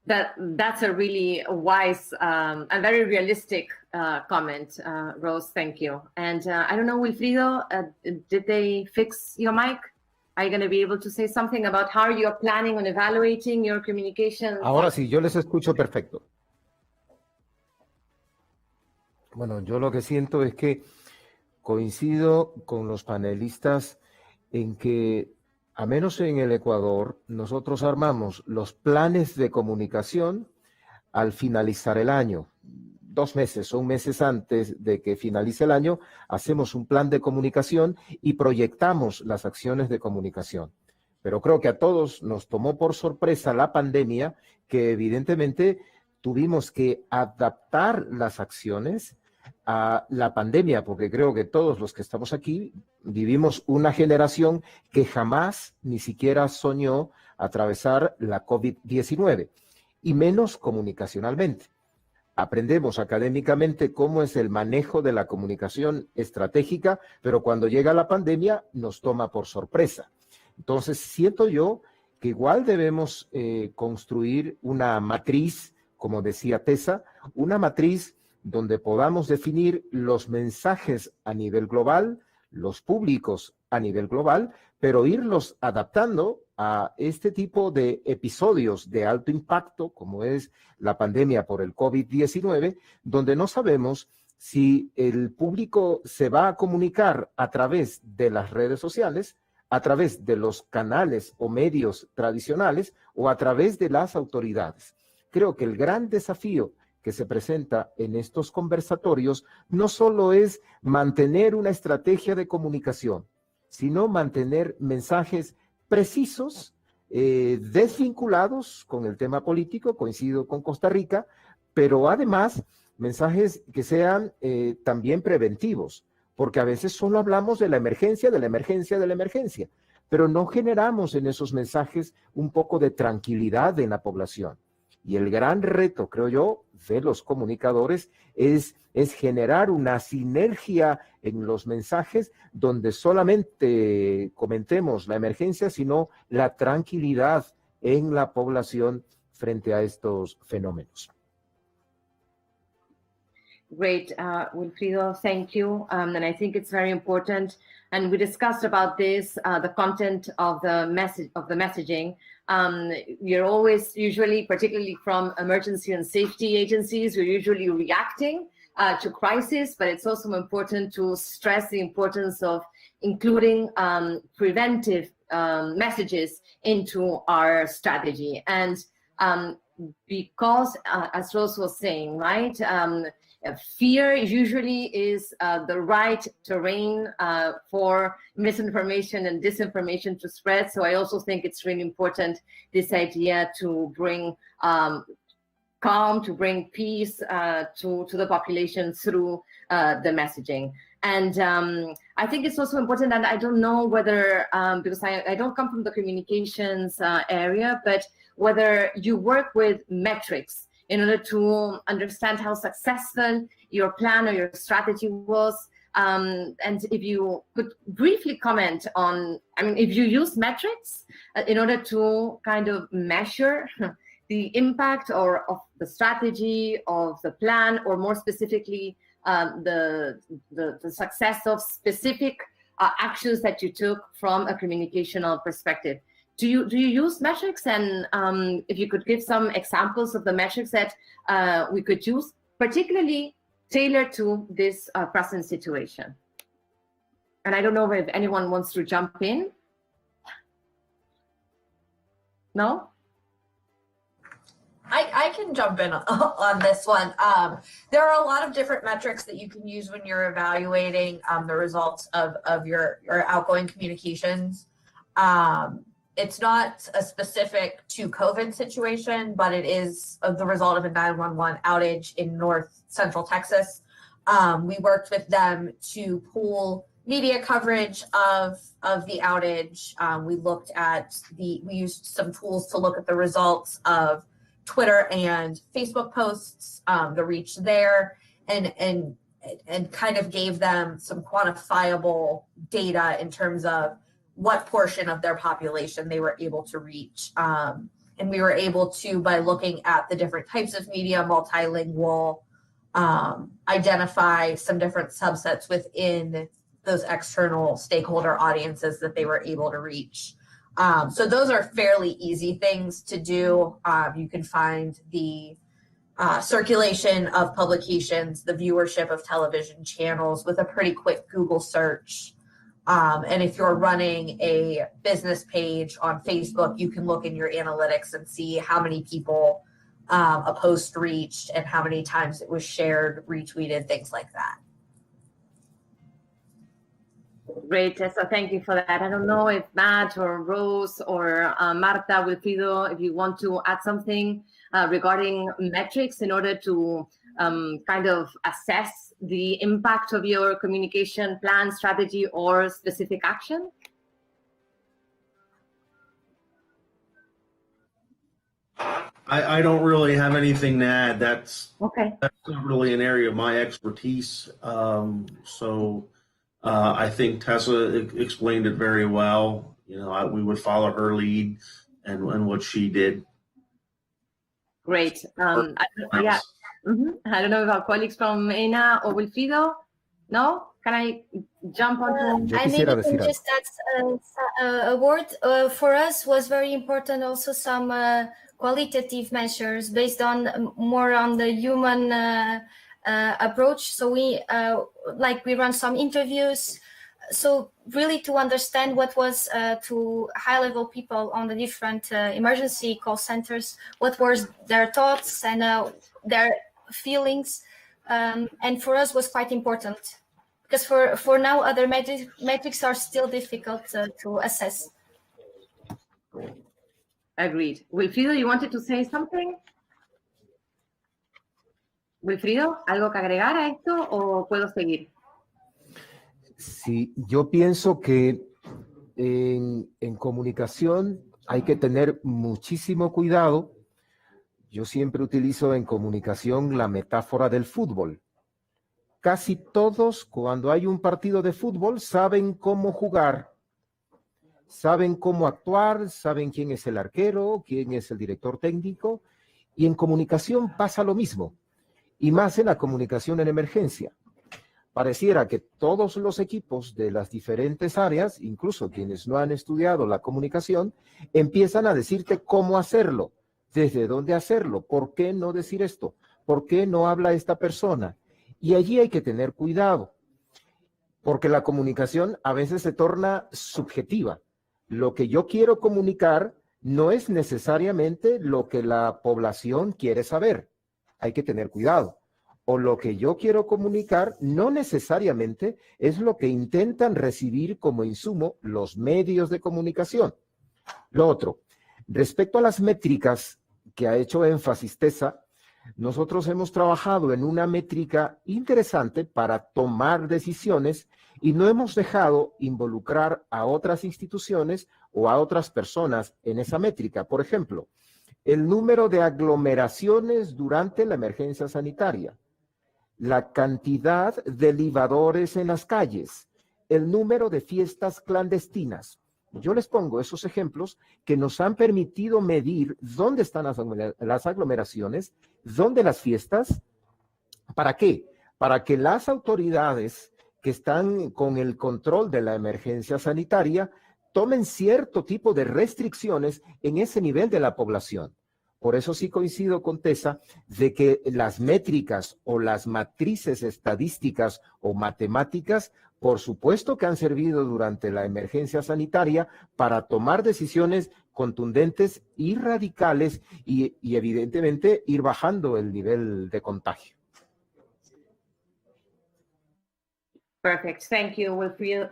That's a really wise and very realistic comment, Rose. Thank you. And I don't know, Wilfrido, did they fix your mic? Are you going to be able to say something about how you're planning on evaluating your communication? Ahora sí, yo les escucho perfecto. Bueno, yo lo que siento es que coincido con los panelistas en que, a menos en el Ecuador, nosotros armamos los planes de comunicación al finalizar el año. 2 meses o 1 mes antes de que finalice el año, hacemos un plan de comunicación y proyectamos las acciones de comunicación. Pero creo que a todos nos tomó por sorpresa la pandemia, que evidentemente tuvimos que adaptar las acciones a la pandemia, porque creo que todos los que estamos aquí vivimos una generación que jamás ni siquiera soñó atravesar la COVID-19, y menos comunicacionalmente. Aprendemos académicamente cómo es el manejo de la comunicación estratégica, pero cuando llega la pandemia nos toma por sorpresa. Entonces, siento yo que igual debemos construir una matriz, como decía Tessa, una matriz donde podamos definir los mensajes a nivel global, los públicos a nivel global, pero irlos adaptando a este tipo de episodios de alto impacto, como es la pandemia por el COVID-19, donde no sabemos si el público se va a comunicar a través de las redes sociales, a través de los canales o medios tradicionales o a través de las autoridades. Creo que el gran desafío que se presenta en estos conversatorios no solo es mantener una estrategia de comunicación, sino mantener mensajes precisos, desvinculados con el tema político, coincido con Costa Rica, pero además mensajes que sean también preventivos, porque a veces solo hablamos de la emergencia, de la emergencia, de la emergencia, pero no generamos en esos mensajes un poco de tranquilidad en la población. Y el gran reto, creo yo, de los comunicadores es generar una sinergia en los mensajes donde solamente comentemos la emergencia, sino la tranquilidad en la población frente a estos fenómenos. Great, Wilfrido, thank you. And I think it's very important. And we discussed about this, the content of the messaging. You're always usually, particularly from emergency and safety agencies, you're usually reacting to crisis, but it's also important to stress the importance of including preventive messages into our strategy. And because, as Rose was saying, right, fear usually is the right terrain for misinformation and disinformation to spread. So I also think it's really important, this idea to bring calm, to bring peace to the population through the messaging. And I think it's also important, and I don't know whether, because I don't come from the communications area, but whether you work with metrics in order to understand how successful your plan or your strategy was. And if you could briefly comment on, I mean, if you use metrics in order to kind of measure the impact or of the strategy, of the plan, or more specifically, the success of specific actions that you took from a communicational perspective. Do you use metrics? And if you could give some examples of the metrics that we could use, particularly tailored to this present situation. And I don't know if anyone wants to jump in. No? I can jump in on this one. There are a lot of different metrics that you can use when you're evaluating the results of your outgoing communications. It's not a specific to COVID situation, but it is the result of a 911 outage in North Central Texas. We worked with them to pool media coverage of the outage. We used some tools to look at the results of Twitter and Facebook posts, the reach there, and kind of gave them some quantifiable data in terms of what portion of their population they were able to reach. And we were able to, by looking at the different types of media, multilingual, identify some different subsets within those external stakeholder audiences that they were able to reach. So those are fairly easy things to do. You can find the circulation of publications, the viewership of television channels with a pretty quick Google search. And if you're running a business page on Facebook, you can look in your analytics and see how many people a post reached and how many times it was shared, retweeted, things like that. Great, Tessa, thank you for that. I don't know if Matt or Rose or Marta, Wilfrido, if you want to add something regarding metrics in order to kind of assess the impact of your communication plan, strategy, or specific action? I don't really have anything to add. That's okay. That's not really an area of my expertise. I think Tessa explained it very well. You know, we would follow her lead and what she did. Great. Yeah. I don't know if our colleagues from ENA or Wilfrido, no? Can I jump on to... I maybe can just add a word. For us was very important also some qualitative measures based on more on the human approach. So we run some interviews. So really to understand what was to high-level people on the different emergency call centers, what were their thoughts and their feelings. And for us was quite important because for now other metrics are still difficult to assess. Agreed. Wilfrido, you wanted to say something? Wilfrido, ¿algo que agregar a esto o puedo seguir? Sí, yo pienso que en comunicación hay que tener muchísimo cuidado. Yo siempre utilizo en comunicación la metáfora del fútbol. Casi todos, cuando hay un partido de fútbol, saben cómo jugar, saben cómo actuar, saben quién es el arquero, quién es el director técnico, y en comunicación pasa lo mismo, y más en la comunicación en emergencia. Pareciera que todos los equipos de las diferentes áreas, incluso quienes no han estudiado la comunicación, empiezan a decirte cómo hacerlo, desde dónde hacerlo, por qué no decir esto, por qué no habla esta persona. Y allí hay que tener cuidado, porque la comunicación a veces se torna subjetiva. Lo que yo quiero comunicar no es necesariamente lo que la población quiere saber. Hay que tener cuidado. O lo que yo quiero comunicar no necesariamente es lo que intentan recibir como insumo los medios de comunicación. Lo otro, respecto a las métricas que ha hecho énfasis Tessa, nosotros hemos trabajado en una métrica interesante para tomar decisiones y no hemos dejado involucrar a otras instituciones o a otras personas en esa métrica. Por ejemplo, el número de aglomeraciones durante la emergencia sanitaria, la cantidad de libadores en las calles, el número de fiestas clandestinas. Yo les pongo esos ejemplos que nos han permitido medir dónde están las aglomeraciones, dónde las fiestas. ¿Para qué? Para que las autoridades que están con el control de la emergencia sanitaria tomen cierto tipo de restricciones en ese nivel de la población. Por eso sí coincido con Tessa de que las métricas o las matrices estadísticas o matemáticas, por supuesto que han servido durante la emergencia sanitaria para tomar decisiones contundentes y radicales y evidentemente ir bajando el nivel de contagio. Perfect. Thank you, Wilfrido.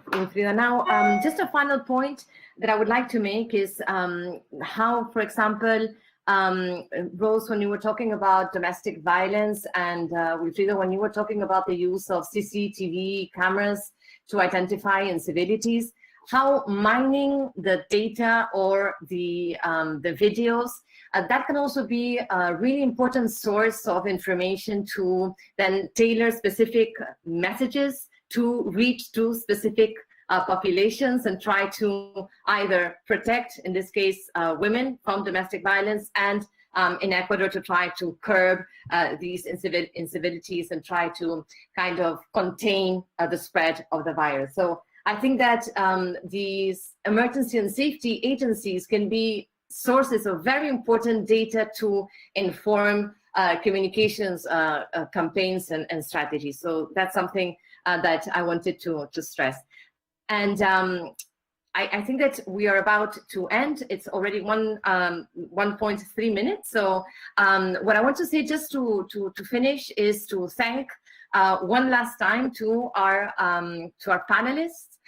Now, just a final point that I would like to make is how, for example, Rose, when you were talking about domestic violence, and Wilfrido, when you were talking about the use of CCTV cameras to identify incivilities, how mining the data or the videos, that can also be a really important source of information to then tailor specific messages to reach to specific populations and try to either protect, in this case, women from domestic violence, and in Ecuador to try to curb these incivilities and try to kind of contain the spread of the virus. So I think that these emergency and safety agencies can be sources of very important data to inform communications campaigns and strategies. So that's something that I wanted to stress. And I think that we are about to end. It's already 1.3 minutes. So what I want to say just to finish is to thank one last time to our panelists.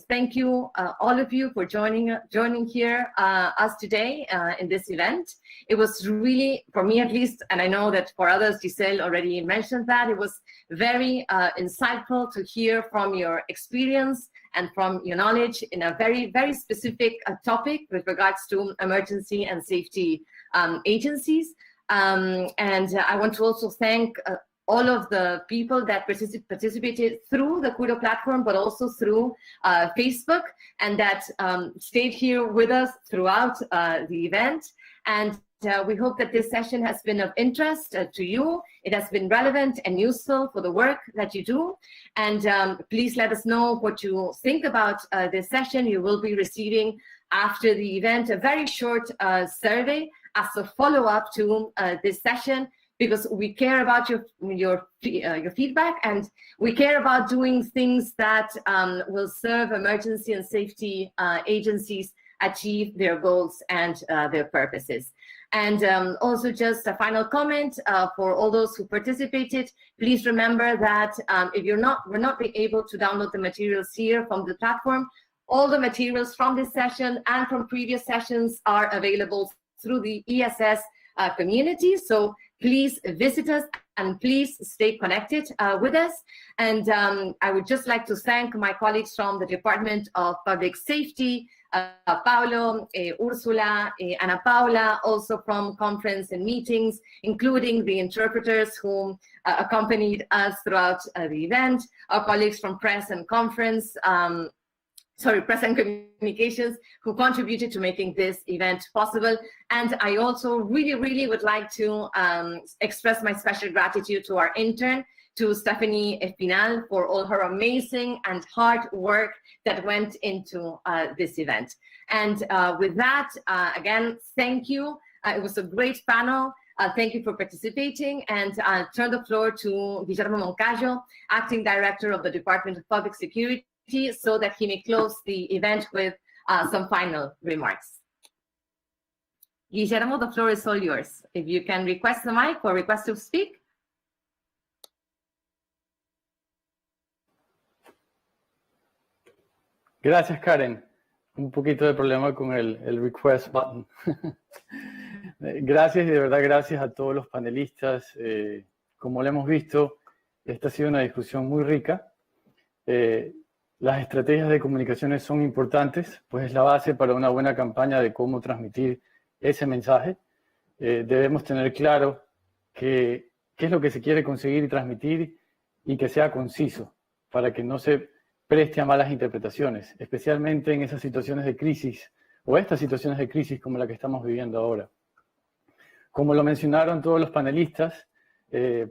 Thank you, all of you, for joining here us today in this event. It was really, for me at least, and I know that for others, Giselle already mentioned that, it was very insightful to hear from your experience and from your knowledge in a very, very specific topic with regards to emergency and safety agencies. And I want to also thank all of the people that participated through the Kudo platform, but also through Facebook, and that stayed here with us throughout the event. And we hope that this session has been of interest to you. It has been relevant and useful for the work that you do. And please let us know what you think about this session. You will be receiving after the event a very short survey as a follow-up to this session. because we care about your feedback, and we care about doing things that will serve emergency and safety agencies achieve their goals and their purposes. And also just a final comment for all those who participated, please remember that if we're not being able to download the materials here from the platform, all the materials from this session and from previous sessions are available through the ESS community. So please visit us and please stay connected with us. And I would just like to thank my colleagues from the Department of Public Safety, Paulo, Ursula, Ana Paula, also from conference and meetings, including the interpreters who accompanied us throughout the event, our colleagues from press and conference, press and communications, who contributed to making this event possible. And I also really would like to express my special gratitude to our intern, to Stephanie Espinal, for all her amazing and hard work that went into this event. And with that, again, thank you. It was a great panel. Thank you for participating, and I'll turn the floor to Guillermo Moncayo, Acting Director of the Department of Public Security, so that he may close the event with some final remarks. Guillermo, the floor is all yours. If you can request the mic or request to speak. Gracias, Karen. Un poquito de problema con el request button. Gracias, y de verdad gracias a todos los panelistas. Como lo hemos visto, esta ha sido una discusión muy rica. Las estrategias de comunicaciones son importantes, pues es la base para una buena campaña de cómo transmitir ese mensaje. Debemos tener claro qué es lo que se quiere conseguir y transmitir, y que sea conciso, para que no se preste a malas interpretaciones, especialmente en esas situaciones de crisis, o estas situaciones de crisis como la que estamos viviendo ahora. Como lo mencionaron todos los panelistas,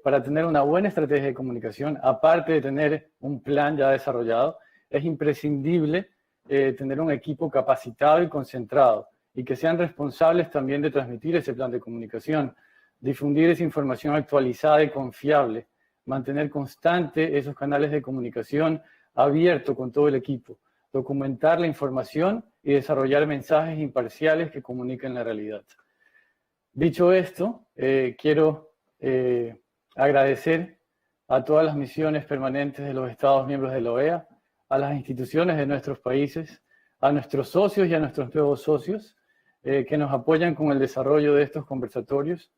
para tener una buena estrategia de comunicación, aparte de tener un plan ya desarrollado, es imprescindible tener un equipo capacitado y concentrado, y que sean responsables también de transmitir ese plan de comunicación, difundir esa información actualizada y confiable, mantener constante esos canales de comunicación abierto con todo el equipo, documentar la información y desarrollar mensajes imparciales que comuniquen la realidad. Dicho esto, quiero agradecer a todas las misiones permanentes de los Estados miembros de la OEA, a las instituciones de nuestros países, a nuestros socios y a nuestros nuevos socios que nos apoyan con el desarrollo de estos conversatorios,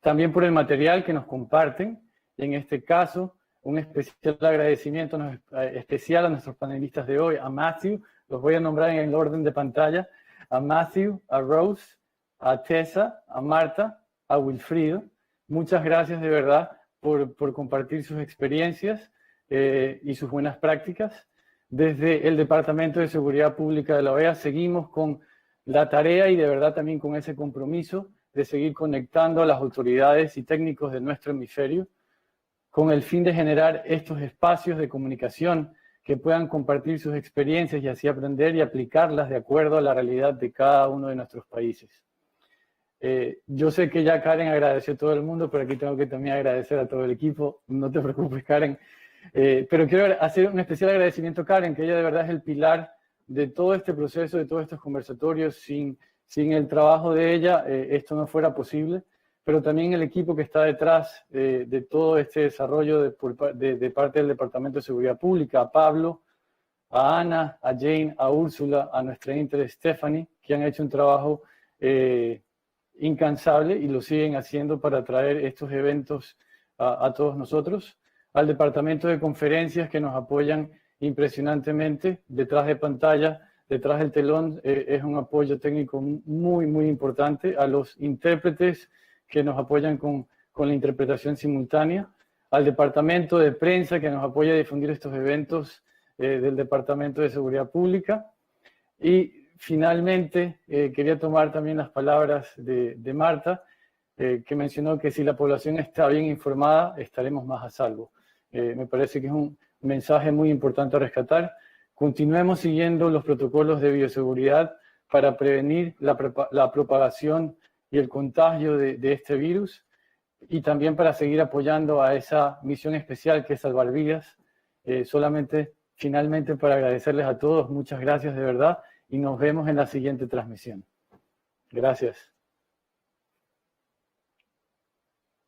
también por el material que nos comparten, y en este caso, un especial agradecimiento especial a nuestros panelistas de hoy, a Matthew, los voy a nombrar en el orden de pantalla, a Matthew, a Rose, a Tessa, a Marta, a Wilfrido. Muchas gracias de verdad por compartir sus experiencias y sus buenas prácticas. Desde el Departamento de Seguridad Pública de la OEA seguimos con la tarea y de verdad también con ese compromiso de seguir conectando a las autoridades y técnicos de nuestro hemisferio, con el fin de generar estos espacios de comunicación que puedan compartir sus experiencias y así aprender y aplicarlas de acuerdo a la realidad de cada uno de nuestros países. Yo sé que ya Karen agradeció a todo el mundo, pero aquí tengo que también agradecer a todo el equipo. No te preocupes, Karen. Pero quiero hacer un especial agradecimiento a Karen, que ella de verdad es el pilar de todo este proceso, de todos estos conversatorios. Sin el trabajo de ella, esto no fuera posible. Pero también el equipo que está detrás de todo este desarrollo de parte del Departamento de Seguridad Pública, a Pablo, a Ana, a Jane, a Úrsula, a nuestra inter Stephanie, que han hecho un trabajo incansable y lo siguen haciendo para traer estos eventos a todos nosotros, al Departamento de Conferencias, que nos apoyan impresionantemente detrás de pantalla, detrás del telón, es un apoyo técnico muy importante, a los intérpretes que nos apoyan con la interpretación simultánea, al Departamento de Prensa, que nos apoya a difundir estos eventos del Departamento de Seguridad Pública. Y finalmente, quería tomar también las palabras de Marta, que mencionó que si la población está bien informada, estaremos más a salvo. Me parece que es un mensaje muy importante a rescatar. Continuemos siguiendo los protocolos de bioseguridad para prevenir la propagación y el contagio de este virus. y también para seguir apoyando a esa misión especial que es salvar vidas. Solamente, finalmente, para agradecerles a todos, muchas gracias de verdad, y nos vemos en la siguiente transmisión. Gracias.